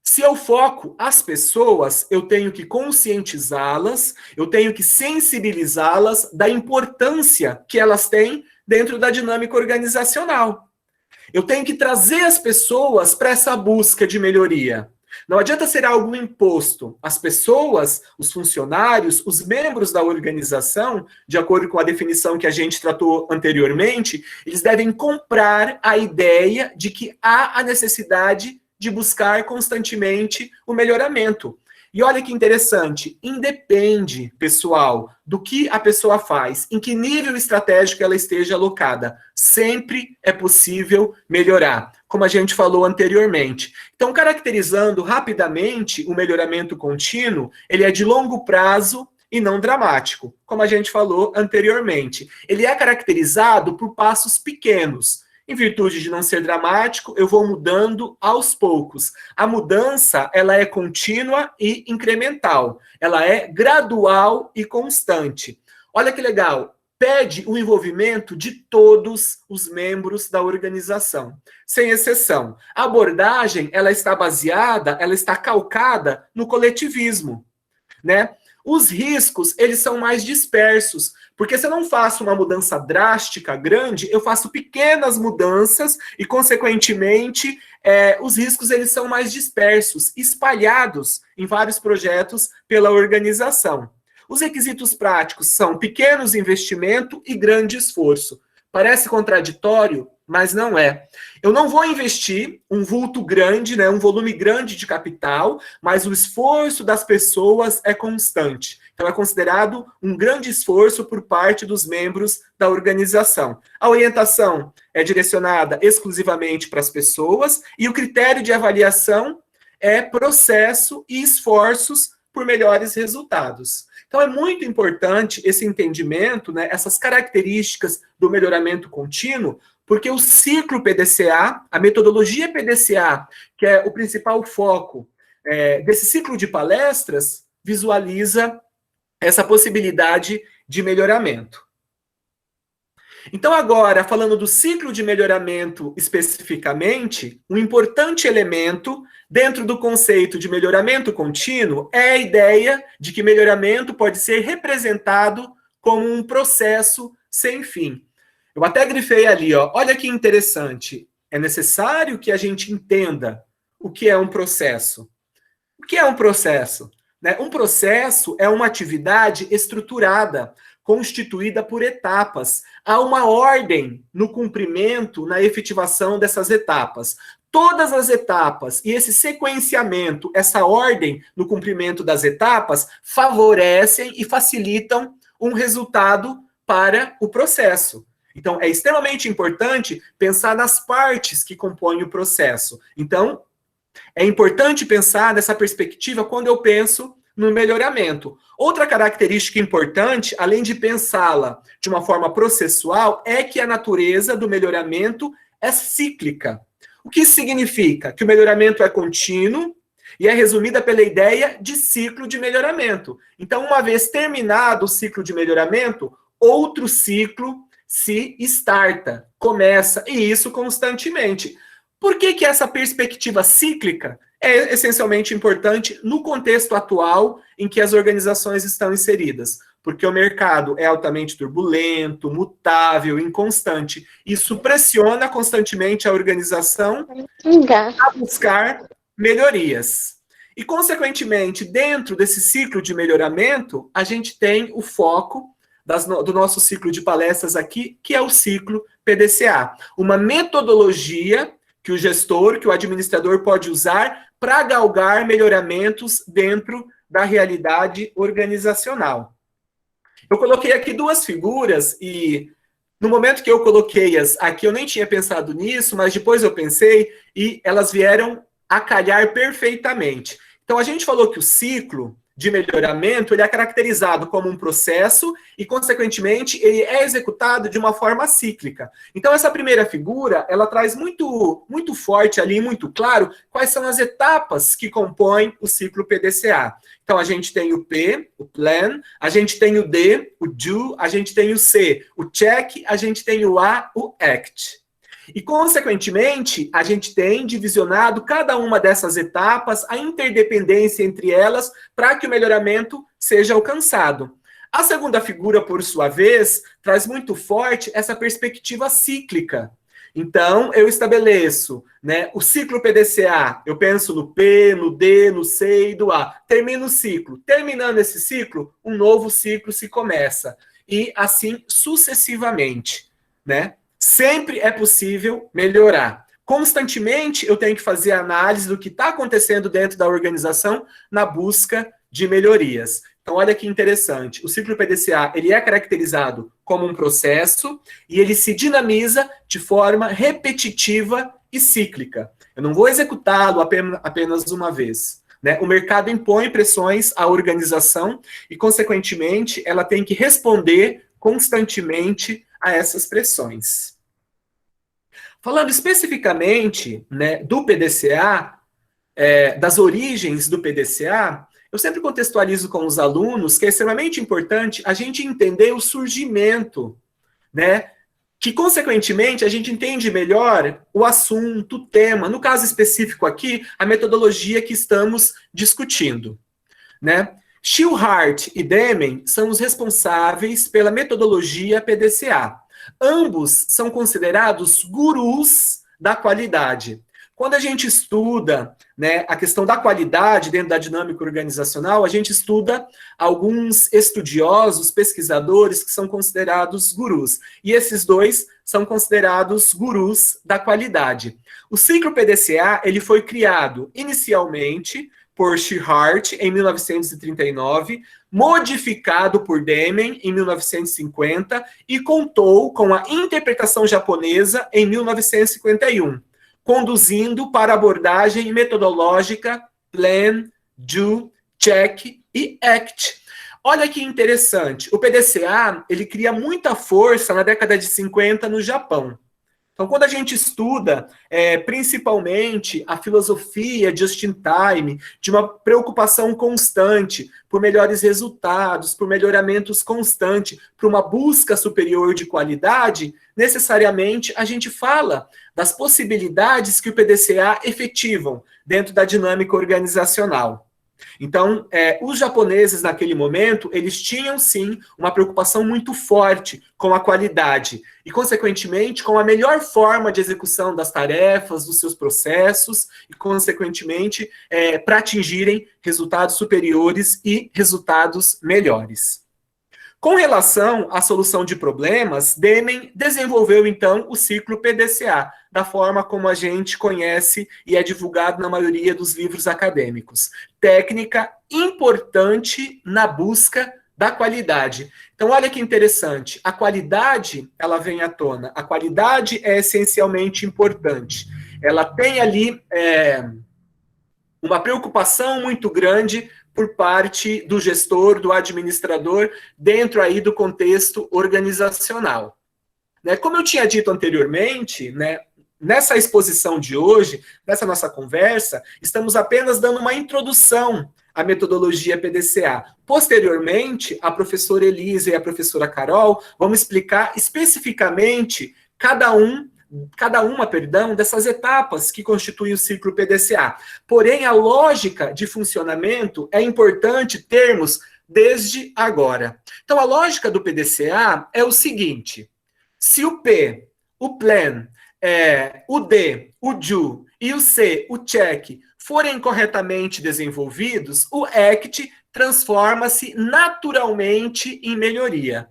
Se eu foco as pessoas, eu tenho que conscientizá-las, eu tenho que sensibilizá-las da importância que elas têm dentro da dinâmica organizacional. Eu tenho que trazer as pessoas para essa busca de melhoria. Não adianta ser algo imposto. As pessoas, os funcionários, os membros da organização, de acordo com a definição que a gente tratou anteriormente, eles devem comprar a ideia de que há a necessidade de buscar constantemente o melhoramento. E olha que interessante, independe, pessoal, do que a pessoa faz, em que nível estratégico ela esteja alocada, sempre é possível melhorar, como a gente falou anteriormente. Então, caracterizando rapidamente o melhoramento contínuo, ele é de longo prazo e não dramático, como a gente falou anteriormente. Ele é caracterizado por passos pequenos. Em virtude de não ser dramático, eu vou mudando aos poucos. A mudança, ela é contínua e incremental. Ela é gradual e constante. Olha que legal. Pede o envolvimento de todos os membros da organização, sem exceção. A abordagem, ela está baseada, ela está calcada no coletivismo, né? Os riscos, eles são mais dispersos, porque se eu não faço uma mudança drástica, grande, eu faço pequenas mudanças e, consequentemente, os riscos eles são mais dispersos, espalhados em vários projetos pela organização. Os requisitos práticos são pequenos investimento e grande esforço. Parece contraditório, mas não é. Eu não vou investir um vulto grande, né, um volume grande de capital, mas o esforço das pessoas é constante. Então, é considerado um grande esforço por parte dos membros da organização. A orientação é direcionada exclusivamente para as pessoas e o critério de avaliação é processo e esforços por melhores resultados. Então, é muito importante esse entendimento, né, essas características do melhoramento contínuo, porque o ciclo PDCA, a metodologia PDCA, que é o principal foco desse ciclo de palestras, visualiza essa possibilidade de melhoramento. Então, agora, falando do ciclo de melhoramento especificamente, um importante elemento dentro do conceito de melhoramento contínuo é a ideia de que melhoramento pode ser representado como um processo sem fim. Eu até grifei ali, ó, olha que interessante. É necessário que a gente entenda o que é um processo. O que é um processo? Né? Um processo é uma atividade estruturada, constituída por etapas. Há uma ordem no cumprimento, na efetivação dessas etapas. Todas as etapas e esse sequenciamento, essa ordem no cumprimento das etapas, favorecem e facilitam um resultado para o processo. Então, é extremamente importante pensar nas partes que compõem o processo. Então, é importante pensar nessa perspectiva quando eu penso no melhoramento. Outra característica importante, além de pensá-la de uma forma processual, é que a natureza do melhoramento é cíclica. O que significa? Que o melhoramento é contínuo e é resumida pela ideia de ciclo de melhoramento. Então, uma vez terminado o ciclo de melhoramento, outro ciclo se starta, começa, e isso constantemente. Por que essa perspectiva cíclica é essencialmente importante no contexto atual em que as organizações estão inseridas? Porque o mercado é altamente turbulento, mutável, inconstante. Isso pressiona constantemente a organização a buscar melhorias. E, consequentemente, dentro desse ciclo de melhoramento, a gente tem o foco do nosso ciclo de palestras aqui, que é o ciclo PDCA. Uma metodologia que o gestor, que o administrador pode usar para galgar melhoramentos dentro da realidade organizacional. Eu coloquei aqui duas figuras e no momento que eu coloquei-as aqui, eu nem tinha pensado nisso, mas depois eu pensei e elas vieram a calhar perfeitamente. Então, a gente falou que o ciclo de melhoramento ele é caracterizado como um processo e, consequentemente, ele é executado de uma forma cíclica. Então, essa primeira figura, ela traz muito forte ali, muito claro, quais são as etapas que compõem o ciclo PDCA. Então, a gente tem o P, o Plan, a gente tem o D, o Do, a gente tem o C, o Check, a gente tem o A, o Act. E, consequentemente, a gente tem divisionado cada uma dessas etapas, a interdependência entre elas, para que o melhoramento seja alcançado. A segunda figura, por sua vez, traz muito forte essa perspectiva cíclica. Então, eu estabeleço, né, o ciclo PDCA, eu penso no P, no D, no C e do A. Termino o ciclo. Terminando esse ciclo, um novo ciclo se começa. E assim sucessivamente, né? Sempre é possível melhorar. Constantemente eu tenho que fazer análise do que está acontecendo dentro da organização na busca de melhorias. Então, olha que interessante. O ciclo PDCA ele é caracterizado como um processo e ele se dinamiza de forma repetitiva e cíclica. Eu não vou executá-lo apenas uma vez. Né? O mercado impõe pressões à organização e, consequentemente, ela tem que responder constantemente a essas pressões. Falando especificamente, né, do PDCA, das origens do PDCA, eu sempre contextualizo com os alunos que é extremamente importante a gente entender o surgimento, né, que, consequentemente, a gente entende melhor o assunto, o tema, no caso específico aqui, a metodologia que estamos discutindo, né? Shillhart e Demen são os responsáveis pela metodologia PDCA. Ambos são considerados gurus da qualidade. Quando a gente estuda, né, a questão da qualidade dentro da dinâmica organizacional, a gente estuda alguns estudiosos, pesquisadores que são considerados gurus. E esses dois são considerados gurus da qualidade. O ciclo PDCA ele foi criado inicialmente por Shillhart em 1939, modificado por Demen em 1950 e contou com a interpretação japonesa em 1951, conduzindo para a abordagem metodológica Plan, Do, Check e Act. Olha que interessante, o PDCA ele cria muita força na década de 50 no Japão. Então, quando a gente estuda, principalmente, a filosofia just in time, de uma preocupação constante por melhores resultados, por melhoramentos constantes, por uma busca superior de qualidade, necessariamente a gente fala das possibilidades que o PDCA efetivam dentro da dinâmica organizacional. Então, os japoneses, naquele momento, eles tinham, sim, uma preocupação muito forte com a qualidade e, consequentemente, com a melhor forma de execução das tarefas, dos seus processos e, consequentemente, para atingirem resultados superiores e resultados melhores. Com relação à solução de problemas, Demen desenvolveu, então, o ciclo PDCA, da forma como a gente conhece e é divulgado na maioria dos livros acadêmicos. Técnica importante na busca da qualidade. Então, olha que interessante. A qualidade, ela vem à tona. A qualidade é essencialmente importante. Ela tem ali uma preocupação muito grande por parte do gestor, do administrador, dentro aí do contexto organizacional. Como eu tinha dito anteriormente, nessa exposição de hoje, nessa nossa conversa, estamos apenas dando uma introdução à metodologia PDCA. Posteriormente, a professora Elisa e a professora Carol vão explicar especificamente cada uma dessas etapas que constituem o ciclo PDCA. Porém, a lógica de funcionamento é importante termos desde agora. Então, a lógica do PDCA é o seguinte: se o P, o plan, o D, o do e o C, o check, forem corretamente desenvolvidos, o ACT transforma-se naturalmente em melhoria.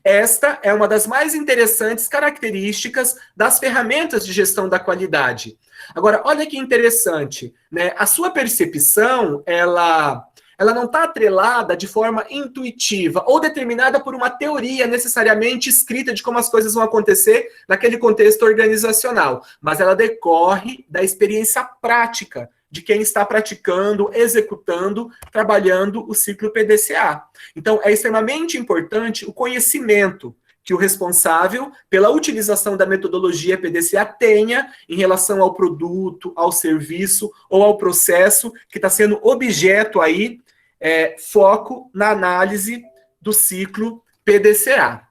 Esta é uma das mais interessantes características das ferramentas de gestão da qualidade. Agora, olha que interessante, a sua percepção, ela não está atrelada de forma intuitiva ou determinada por uma teoria necessariamente escrita de como as coisas vão acontecer naquele contexto organizacional, mas ela decorre da experiência prática de quem está praticando, executando, trabalhando o ciclo PDCA. Então, é extremamente importante o conhecimento que o responsável pela utilização da metodologia PDCA tenha em relação ao produto, ao serviço ou ao processo que está sendo objeto aí, foco na análise do ciclo PDCA.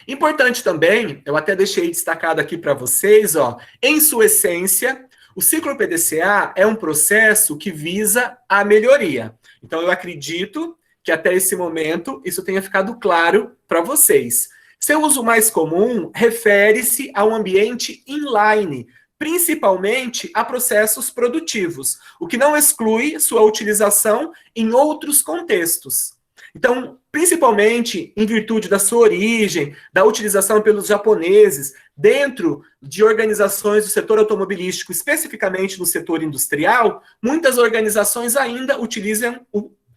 Importante também, eu até deixei destacado aqui para vocês, em sua essência, o ciclo PDCA é um processo que visa a melhoria. Então, eu acredito que até esse momento isso tenha ficado claro para vocês. Seu uso mais comum refere-se a um ambiente inline, principalmente a processos produtivos, o que não exclui sua utilização em outros contextos. Então, principalmente em virtude da sua origem, da utilização pelos japoneses, dentro de organizações do setor automobilístico, especificamente no setor industrial, muitas organizações ainda utilizam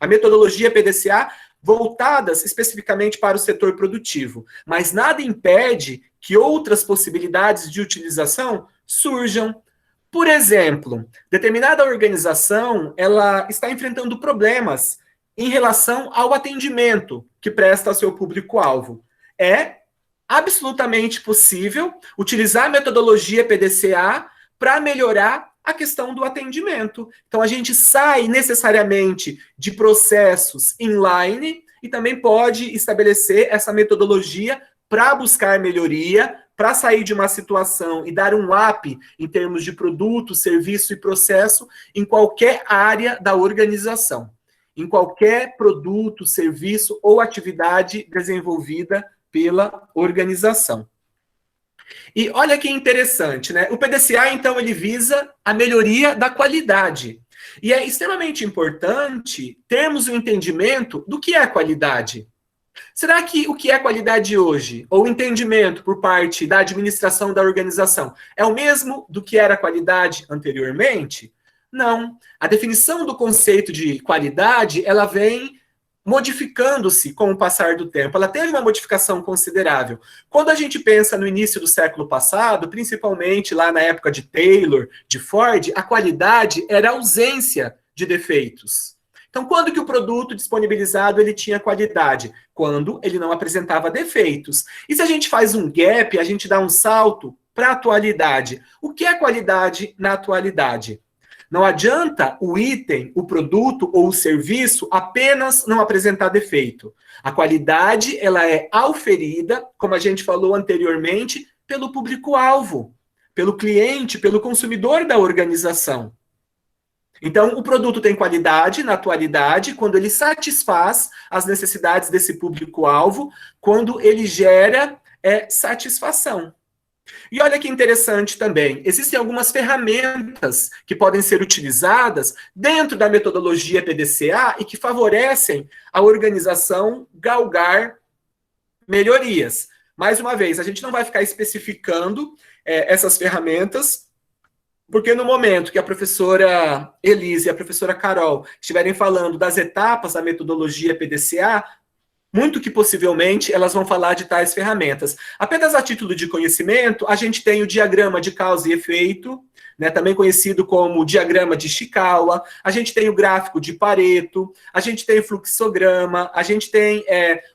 a metodologia PDCA voltadas especificamente para o setor produtivo. Mas nada impede que outras possibilidades de utilização surjam. Por exemplo, determinada organização ela está enfrentando problemas em relação ao atendimento que presta ao seu público-alvo. É absolutamente possível utilizar a metodologia PDCA para melhorar a questão do atendimento. Então, a gente sai necessariamente de processos inline e também pode estabelecer essa metodologia para buscar melhoria, para sair de uma situação e dar um up em termos de produto, serviço e processo em qualquer área da organização, em qualquer produto, serviço ou atividade desenvolvida pela organização. E olha que interessante, O PDCA, então, ele visa a melhoria da qualidade. E é extremamente importante termos o entendimento do que é a qualidade. Será que o que é qualidade hoje, ou o entendimento por parte da administração da organização, é o mesmo do que era qualidade anteriormente? Não. A definição do conceito de qualidade, ela vem modificando-se com o passar do tempo. Ela teve uma modificação considerável. Quando a gente pensa no início do século passado, principalmente lá na época de Taylor, de Ford, a qualidade era a ausência de defeitos. Então, quando que o produto disponibilizado ele tinha qualidade? Quando ele não apresentava defeitos. E se a gente faz um gap, a gente dá um salto para a atualidade. O que é qualidade na atualidade? Não adianta o item, o produto ou o serviço apenas não apresentar defeito. A qualidade, ela é auferida, como a gente falou anteriormente, pelo público-alvo, pelo cliente, pelo consumidor da organização. Então, o produto tem qualidade na atualidade quando ele satisfaz as necessidades desse público-alvo, quando ele gera satisfação. E olha que interessante também, existem algumas ferramentas que podem ser utilizadas dentro da metodologia PDCA e que favorecem a organização galgar melhorias. Mais uma vez, a gente não vai ficar especificando essas ferramentas, porque no momento que a professora Elise e a professora Carol estiverem falando das etapas da metodologia PDCA, muito que possivelmente elas vão falar de tais ferramentas. Apenas a título de conhecimento, a gente tem o diagrama de causa e efeito, né, também conhecido como diagrama de Ishikawa, a gente tem o gráfico de Pareto, a gente tem o fluxograma, a gente tem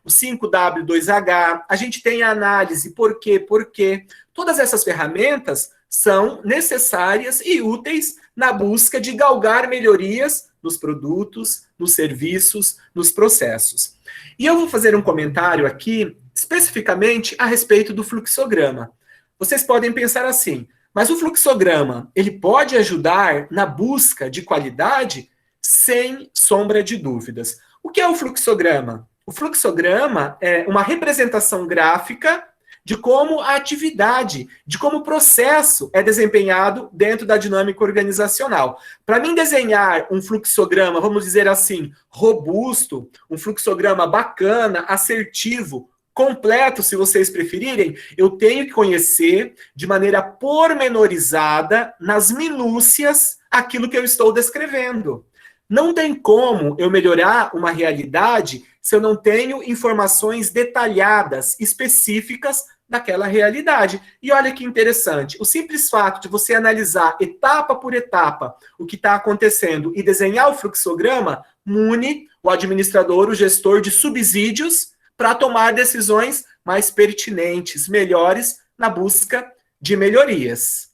o 5W2H, a gente tem a análise por quê. Todas essas ferramentas são necessárias e úteis na busca de galgar melhorias nos produtos, nos serviços, nos processos. E eu vou fazer um comentário aqui, especificamente a respeito do fluxograma. Vocês podem pensar assim, mas o fluxograma, ele pode ajudar na busca de qualidade? Sem sombra de dúvidas. O que é o fluxograma? O fluxograma é uma representação gráfica de como a atividade, de como o processo é desempenhado dentro da dinâmica organizacional. Para mim desenhar um fluxograma, vamos dizer assim, robusto, um fluxograma bacana, assertivo, completo, se vocês preferirem, eu tenho que conhecer de maneira pormenorizada, nas minúcias, aquilo que eu estou descrevendo. Não tem como eu melhorar uma realidade se eu não tenho informações detalhadas, específicas daquela realidade. E olha que interessante, o simples fato de você analisar etapa por etapa o que está acontecendo e desenhar o fluxograma mune o administrador, o gestor de subsídios para tomar decisões mais pertinentes, melhores na busca de melhorias.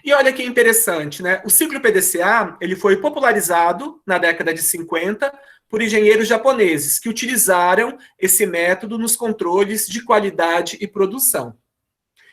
E olha que interessante, né? O ciclo PDCA, ele foi popularizado na década de 50 por engenheiros japoneses que utilizaram esse método nos controles de qualidade e produção.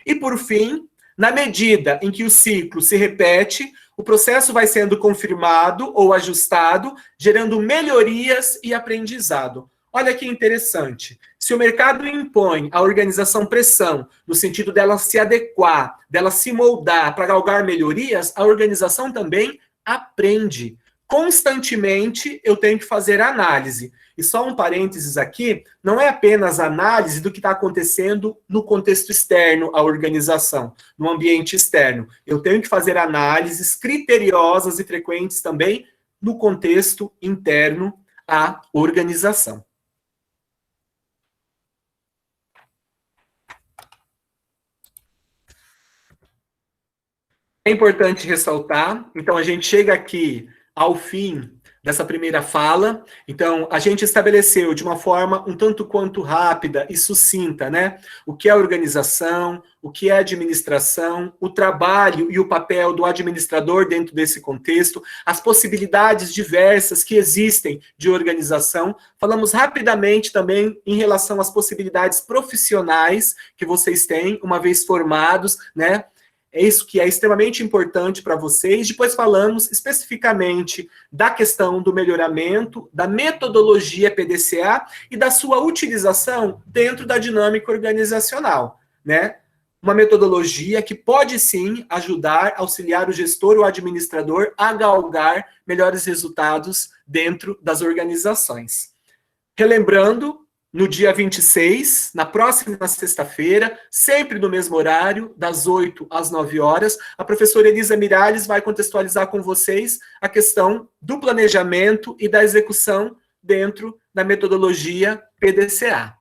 E por fim, na medida em que o ciclo se repete, o processo vai sendo confirmado ou ajustado, gerando melhorias e aprendizado. Olha que interessante. Se o mercado impõe à organização pressão, no sentido dela se adequar, dela se moldar para galgar melhorias, a organização também aprende. Constantemente eu tenho que fazer análise. E só um parênteses aqui, não é apenas análise do que está acontecendo no contexto externo à organização, no ambiente externo. Eu tenho que fazer análises criteriosas e frequentes também no contexto interno à organização. É importante ressaltar, então a gente chega aqui ao fim dessa primeira fala, então a gente estabeleceu de uma forma um tanto quanto rápida e sucinta, né? O que é organização, o que é administração, o trabalho e o papel do administrador dentro desse contexto, as possibilidades diversas que existem de organização. Falamos rapidamente também em relação às possibilidades profissionais que vocês têm, uma vez formados, né? É isso que é extremamente importante para vocês. Depois falamos especificamente da questão do melhoramento, da metodologia PDCA e da sua utilização dentro da dinâmica organizacional, né? Uma metodologia que pode sim ajudar, auxiliar o gestor ou administrador a galgar melhores resultados dentro das organizações. Relembrando, no dia 26, na próxima sexta-feira, sempre no mesmo horário, das 8 às 9 horas, a professora Elisa Miralles vai contextualizar com vocês a questão do planejamento e da execução dentro da metodologia PDCA.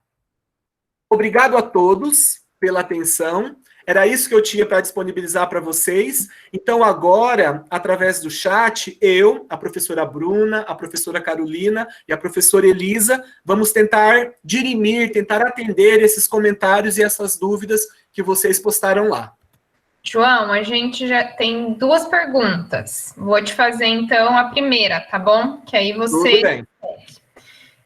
Obrigado a todos pela atenção. Era isso que eu tinha para disponibilizar para vocês. Então, agora, através do chat, eu, a professora Bruna, a professora Carolina e a professora Elisa, vamos tentar dirimir, tentar atender esses comentários e essas dúvidas que vocês postaram lá. João, a gente já tem duas perguntas. Vou te fazer, então, a primeira, tá bom? Que aí você... Tudo bem.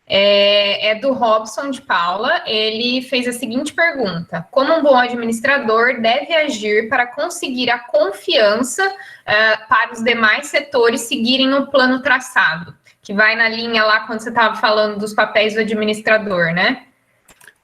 É do Robson de Paula. Ele fez a seguinte pergunta: como um bom administrador deve agir para conseguir a confiança para os demais setores seguirem o plano traçado? Que vai na linha lá quando você estava falando dos papéis do administrador, né?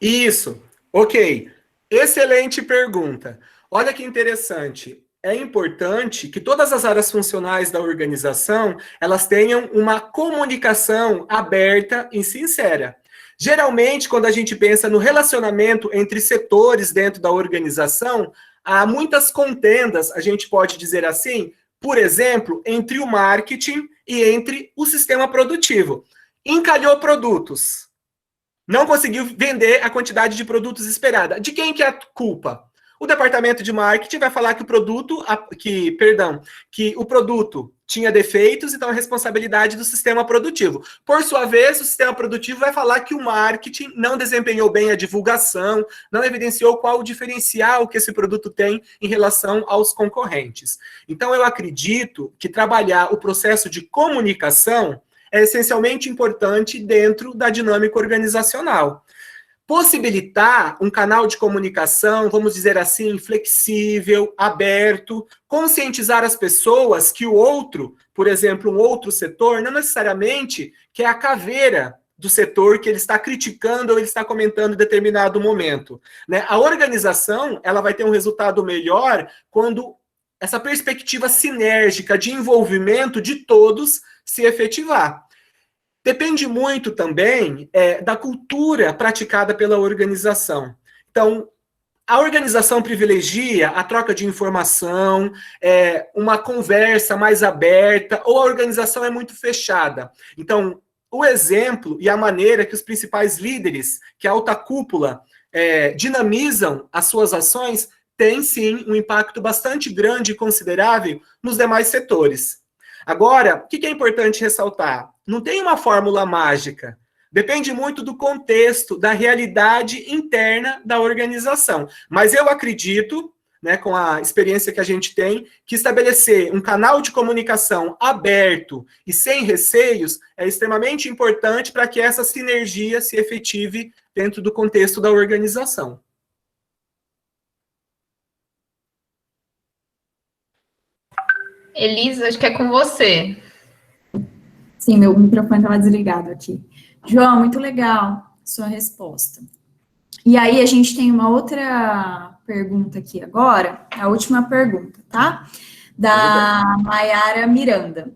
Isso. Ok. Excelente pergunta. Olha que interessante. É importante que todas as áreas funcionais da organização, elas tenham uma comunicação aberta e sincera. Geralmente, quando a gente pensa no relacionamento entre setores dentro da organização, há muitas contendas, a gente pode dizer assim, por exemplo, entre o marketing e entre o sistema produtivo. Encalhou produtos, não conseguiu vender a quantidade de produtos esperada. De quem que é a culpa? O departamento de marketing vai falar que o produto tinha defeitos, então a responsabilidade do sistema produtivo. Por sua vez, o sistema produtivo vai falar que o marketing não desempenhou bem a divulgação, não evidenciou qual o diferencial que esse produto tem em relação aos concorrentes. Então, eu acredito que trabalhar o processo de comunicação é essencialmente importante dentro da dinâmica organizacional. Possibilitar um canal de comunicação, vamos dizer assim, flexível, aberto, conscientizar as pessoas que o outro, por exemplo, um outro setor, não necessariamente que é a caveira do setor que ele está criticando ou ele está comentando em determinado momento, né? A organização, ela vai ter um resultado melhor quando essa perspectiva sinérgica de envolvimento de todos se efetivar. Depende muito também da cultura praticada pela organização. Então, a organização privilegia a troca de informação, uma conversa mais aberta, ou a organização é muito fechada. Então, o exemplo e a maneira que os principais líderes, que a alta cúpula, dinamizam as suas ações, tem sim um impacto bastante grande e considerável nos demais setores. Agora, o que é importante ressaltar? Não tem uma fórmula mágica. Depende muito do contexto, da realidade interna da organização. Mas eu acredito, né, com a experiência que a gente tem, que estabelecer um canal de comunicação aberto e sem receios é extremamente importante para que essa sinergia se efetive dentro do contexto da organização. Elisa, acho que é com você. Sim, meu microfone estava desligado aqui. João, muito legal sua resposta. E aí, a gente tem uma outra pergunta aqui agora, a última pergunta, tá? Da Mayara Miranda.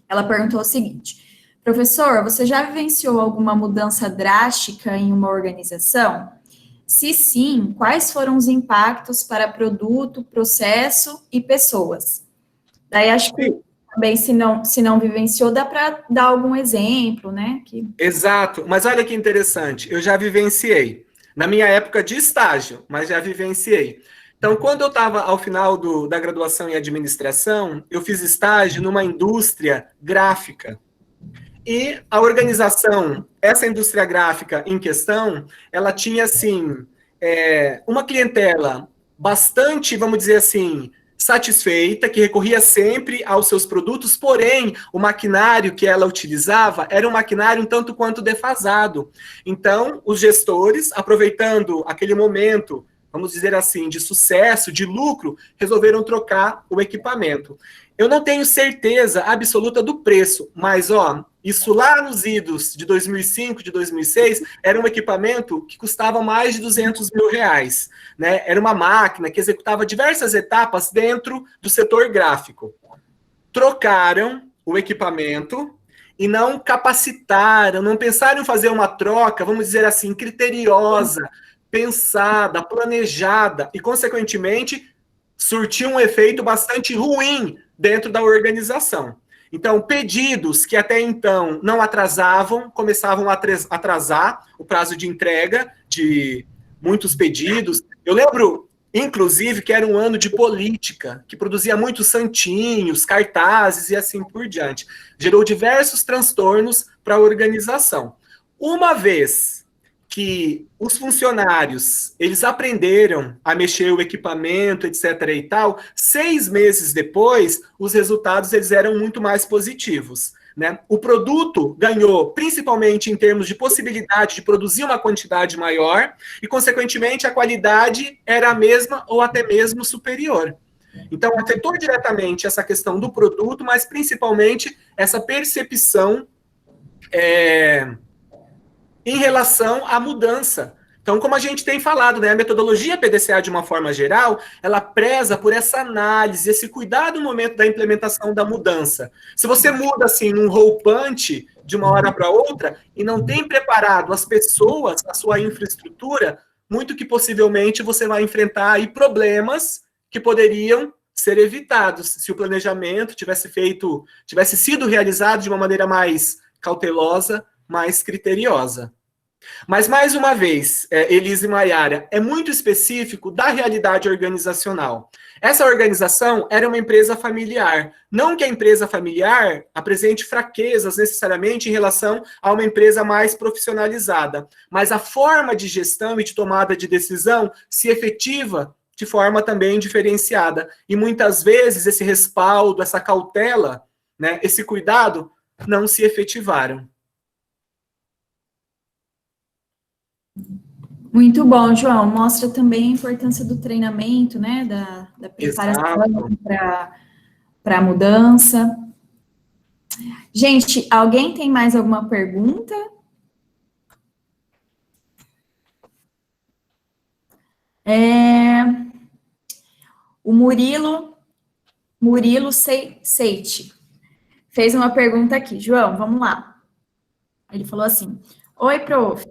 Ela perguntou o seguinte: professor, você já vivenciou alguma mudança drástica em uma organização? Se sim, quais foram os impactos para produto, processo e pessoas? Daí acho que também, se não vivenciou, dá para dar algum exemplo, né? Exato, mas olha que interessante, eu já vivenciei, na minha época de estágio, mas já vivenciei. Então, quando eu estava ao final da graduação em administração, eu fiz estágio numa indústria gráfica. E a organização, essa indústria gráfica em questão, ela tinha, assim, uma clientela bastante, vamos dizer assim, satisfeita, que recorria sempre aos seus produtos, porém, o maquinário que ela utilizava era um maquinário um tanto quanto defasado. Então, os gestores, aproveitando aquele momento, vamos dizer assim, de sucesso, de lucro, resolveram trocar o equipamento. Eu não tenho certeza absoluta do preço, mas, isso lá nos idos de 2005, de 2006, era um equipamento que custava mais de R$200 mil, né? Era uma máquina que executava diversas etapas dentro do setor gráfico. Trocaram o equipamento e não capacitaram, não pensaram em fazer uma troca, vamos dizer assim, criteriosa, pensada, planejada, e, consequentemente, surtiu um efeito bastante ruim dentro da organização. Então, pedidos que até então não atrasavam, começavam a atrasar o prazo de entrega de muitos pedidos. Eu lembro, inclusive, que era um ano de política, que produzia muitos santinhos, cartazes e assim por diante. Gerou diversos transtornos para a organização. Uma vez que os funcionários, eles aprenderam a mexer o equipamento, etc. e tal, 6 meses depois, os resultados eles eram muito mais positivos. Né? O produto ganhou, principalmente em termos de possibilidade de produzir uma quantidade maior, e, consequentemente, a qualidade era a mesma ou até mesmo superior. Então, afetou diretamente essa questão do produto, mas principalmente essa percepção em relação à mudança. Então, como a gente tem falado, né, a metodologia PDCA, de uma forma geral, ela preza por essa análise, esse cuidado no momento da implementação da mudança. Se você muda, assim, num roupante de uma hora para outra e não tem preparado as pessoas, a sua infraestrutura, muito que possivelmente você vai enfrentar aí problemas que poderiam ser evitados se o planejamento tivesse sido realizado de uma maneira mais cautelosa, mais criteriosa. Mas, mais uma vez, Elise e Maiara, é muito específico da realidade organizacional. Essa organização era uma empresa familiar. Não que a empresa familiar apresente fraquezas necessariamente em relação a uma empresa mais profissionalizada, mas a forma de gestão e de tomada de decisão se efetiva de forma também diferenciada. E muitas vezes esse respaldo, essa cautela, né, esse cuidado não se efetivaram. Muito bom, João. Mostra também a importância do treinamento, né, da preparação para a mudança. Gente, alguém tem mais alguma pergunta? O Murilo Seiti fez uma pergunta aqui. João, vamos lá. Ele falou assim: oi, prof.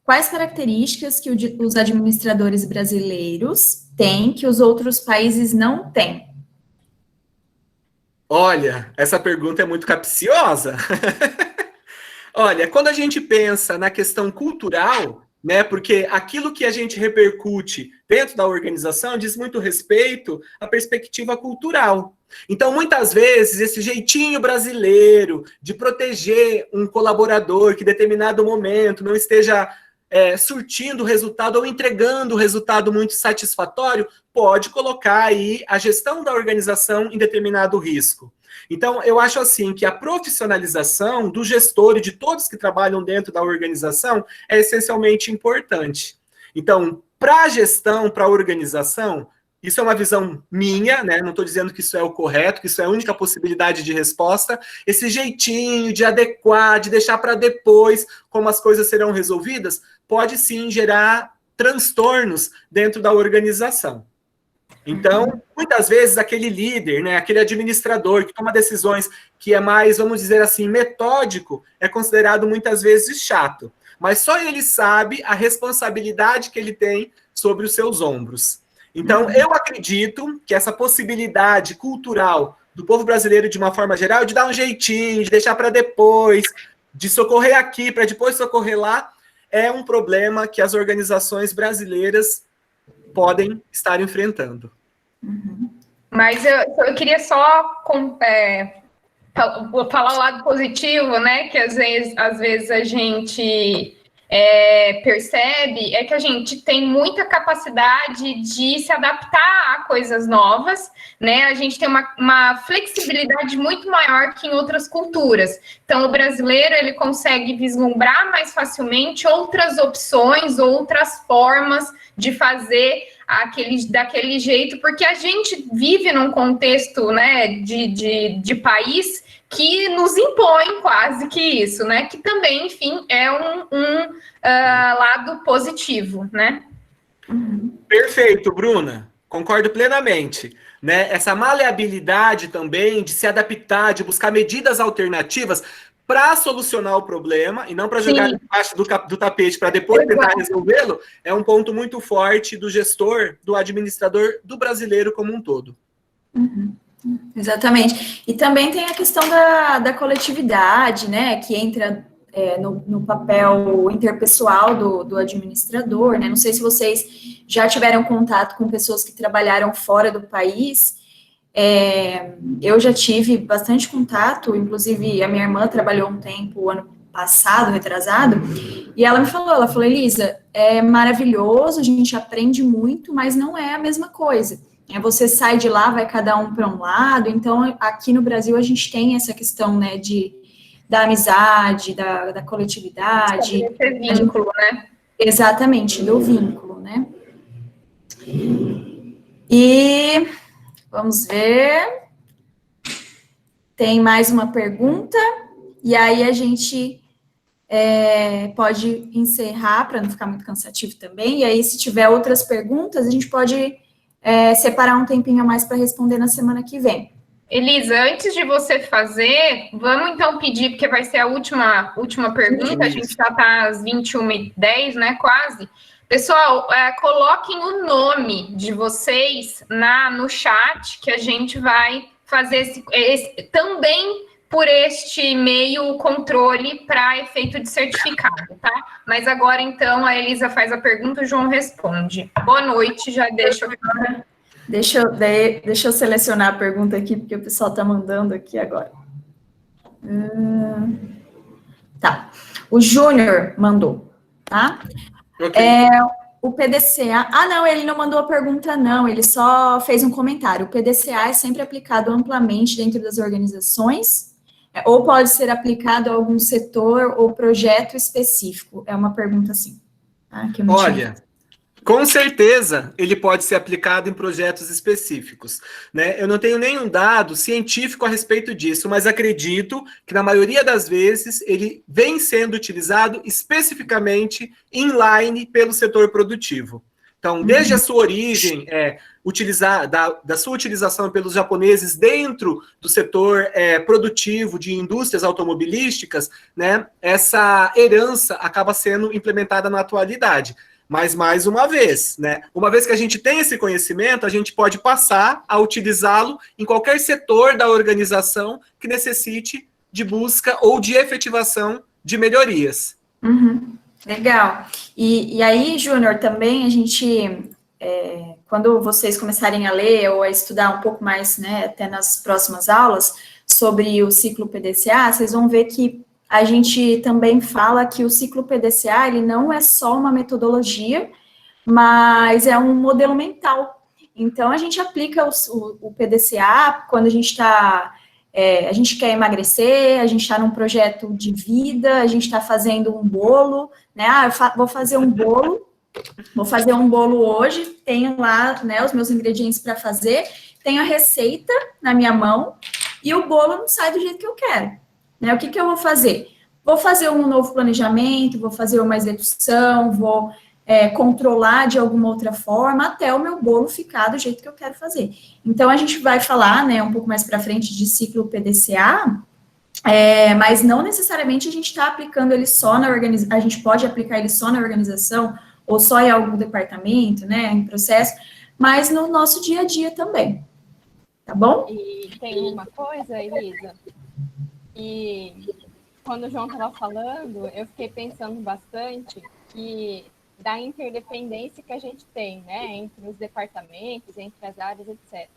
Quais características que os administradores brasileiros têm que os outros países não têm? Olha, essa pergunta é muito capciosa. Olha, quando a gente pensa na questão cultural, né, porque aquilo que a gente repercute dentro da organização diz muito respeito à perspectiva cultural. Então, muitas vezes, esse jeitinho brasileiro de proteger um colaborador que em determinado momento não esteja surtindo resultado ou entregando resultado muito satisfatório, pode colocar aí a gestão da organização em determinado risco. Então, eu acho assim que a profissionalização do gestor e de todos que trabalham dentro da organização é essencialmente importante. Então, para a gestão, para a organização, isso é uma visão minha, né? Não estou dizendo que isso é o correto, que isso é a única possibilidade de resposta. Esse jeitinho de adequar, de deixar para depois como as coisas serão resolvidas, pode sim gerar transtornos dentro da organização. Então, muitas vezes, aquele líder, né, aquele administrador que toma decisões que é mais, vamos dizer assim, metódico, é considerado muitas vezes chato. Mas só ele sabe a responsabilidade que ele tem sobre os seus ombros. Então, eu acredito que essa possibilidade cultural do povo brasileiro, de uma forma geral, de dar um jeitinho, de deixar para depois, de socorrer aqui para depois socorrer lá, é um problema que as organizações brasileiras podem estar enfrentando. Mas eu queria só falar o lado positivo, né? Que às vezes a gente percebe é que a gente tem muita capacidade de se adaptar a coisas novas, né? A gente tem uma flexibilidade muito maior que em outras culturas. Então, o brasileiro, ele consegue vislumbrar mais facilmente outras opções, outras formas de fazer daquele jeito, porque a gente vive num contexto, né, de país que nos impõe quase que isso, né? Que também, enfim, é um lado positivo, né? Perfeito, Bruna. Concordo plenamente. Né? Essa maleabilidade também de se adaptar, de buscar medidas alternativas para solucionar o problema e não para jogar debaixo do tapete para depois tentar resolvê-lo, é um ponto muito forte do gestor, do administrador, do brasileiro como um todo. Exatamente. E também tem a questão da coletividade, né, que entra no papel interpessoal do administrador, né? Não sei se vocês já tiveram contato com pessoas que trabalharam fora do país. Eu já tive bastante contato, inclusive a minha irmã trabalhou um tempo passado, retrasado, e ela falou, Elisa, é maravilhoso, a gente aprende muito, mas não é a mesma coisa. Você sai de lá, vai cada um para um lado, então aqui no Brasil a gente tem essa questão, né, da amizade, da coletividade. Esse vínculo, né? Exatamente, do vínculo, né? E vamos ver. Tem mais uma pergunta, e aí a gente pode encerrar para não ficar muito cansativo também. E aí, se tiver outras perguntas, a gente pode separar um tempinho a mais para responder na semana que vem. Elisa, antes de você fazer, vamos então pedir, porque vai ser a última pergunta, a gente já está às 21h10, né, quase. Pessoal, coloquem o nome de vocês no chat, que a gente vai fazer também por este meio controle para efeito de certificado, tá? Mas agora, então, a Elisa faz a pergunta, o João responde. Boa noite, já deixa eu... Deixa eu selecionar a pergunta aqui, porque o pessoal está mandando aqui agora. Tá. O Júnior mandou, tá? Okay. O PDCA... não, ele não mandou a pergunta, não. Ele só fez um comentário. O PDCA é sempre aplicado amplamente dentro das organizações, ou pode ser aplicado a algum setor ou projeto específico? É uma pergunta assim. Tá? Que eu não Olha... Com certeza, ele pode ser aplicado em projetos específicos, né? Eu não tenho nenhum dado científico a respeito disso, mas acredito que na maioria das vezes ele vem sendo utilizado especificamente inline pelo setor produtivo. Então, desde a sua origem, da sua utilização pelos japoneses dentro do setor produtivo de indústrias automobilísticas, né? Essa herança acaba sendo implementada na atualidade. Mas, mais uma vez, né? Uma vez que a gente tem esse conhecimento, a gente pode passar a utilizá-lo em qualquer setor da organização que necessite de busca ou de efetivação de melhorias. Uhum. Legal. E aí, Júnior, também a gente, quando vocês começarem a ler ou a estudar um pouco mais, né, até nas próximas aulas, sobre o ciclo PDCA, vocês vão ver que a gente também fala que o ciclo PDCA, ele não é só uma metodologia, mas é um modelo mental. Então, a gente aplica o PDCA quando a gente a gente quer emagrecer, a gente está num projeto de vida, a gente está fazendo um bolo, né? Vou fazer um bolo hoje, tenho lá, né, os meus ingredientes para fazer, tenho a receita na minha mão, e o bolo não sai do jeito que eu quero. Né, o que eu vou fazer? Vou fazer um novo planejamento, vou fazer uma execução, vou controlar de alguma outra forma, até o meu bolo ficar do jeito que eu quero fazer. Então, a gente vai falar, né, um pouco mais para frente de ciclo PDCA, mas não necessariamente a gente está aplicando ele só na organização, a gente pode aplicar ele só na organização, ou só em algum departamento, né, em processo, mas no nosso dia a dia também. Tá bom? E tem uma coisa, Elisa... E quando o João estava falando, eu fiquei pensando bastante que da interdependência que a gente tem, né, entre os departamentos, entre as áreas, etc.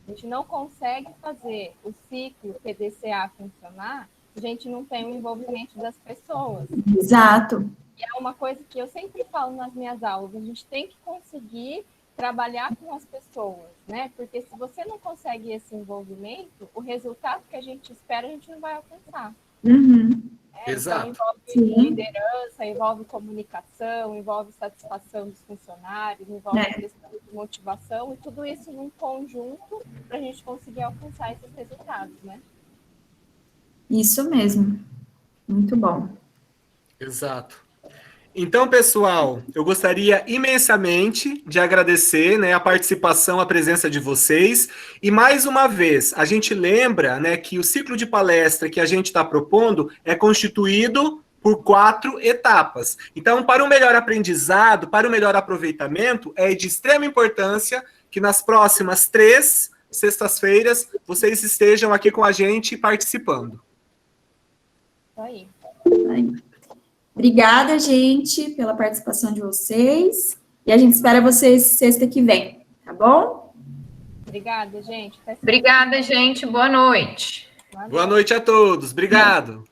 A gente não consegue fazer o ciclo PDCA funcionar se a gente não tem o envolvimento das pessoas. Exato. E é uma coisa que eu sempre falo nas minhas aulas, a gente tem que conseguir trabalhar com as pessoas, né? Porque se você não consegue esse envolvimento, o resultado que a gente espera, a gente não vai alcançar. Uhum. Exato. Então, envolve liderança, envolve comunicação, envolve satisfação dos funcionários, envolve questão de motivação, e tudo isso num conjunto para a gente conseguir alcançar esses resultados, né? Isso mesmo. Muito bom. Exato. Então, pessoal, eu gostaria imensamente de agradecer, né, a participação, a presença de vocês. E, mais uma vez, a gente lembra, né, que o ciclo de palestra que a gente está propondo é constituído por 4 etapas. Então, para o melhor aprendizado, para o melhor aproveitamento, é de extrema importância que nas próximas 3 sextas-feiras vocês estejam aqui com a gente participando. Aí. Obrigada, gente, pela participação de vocês. E a gente espera vocês sexta que vem, tá bom? Obrigada, gente. Obrigada, gente. Boa noite. Boa noite a todos. Obrigado.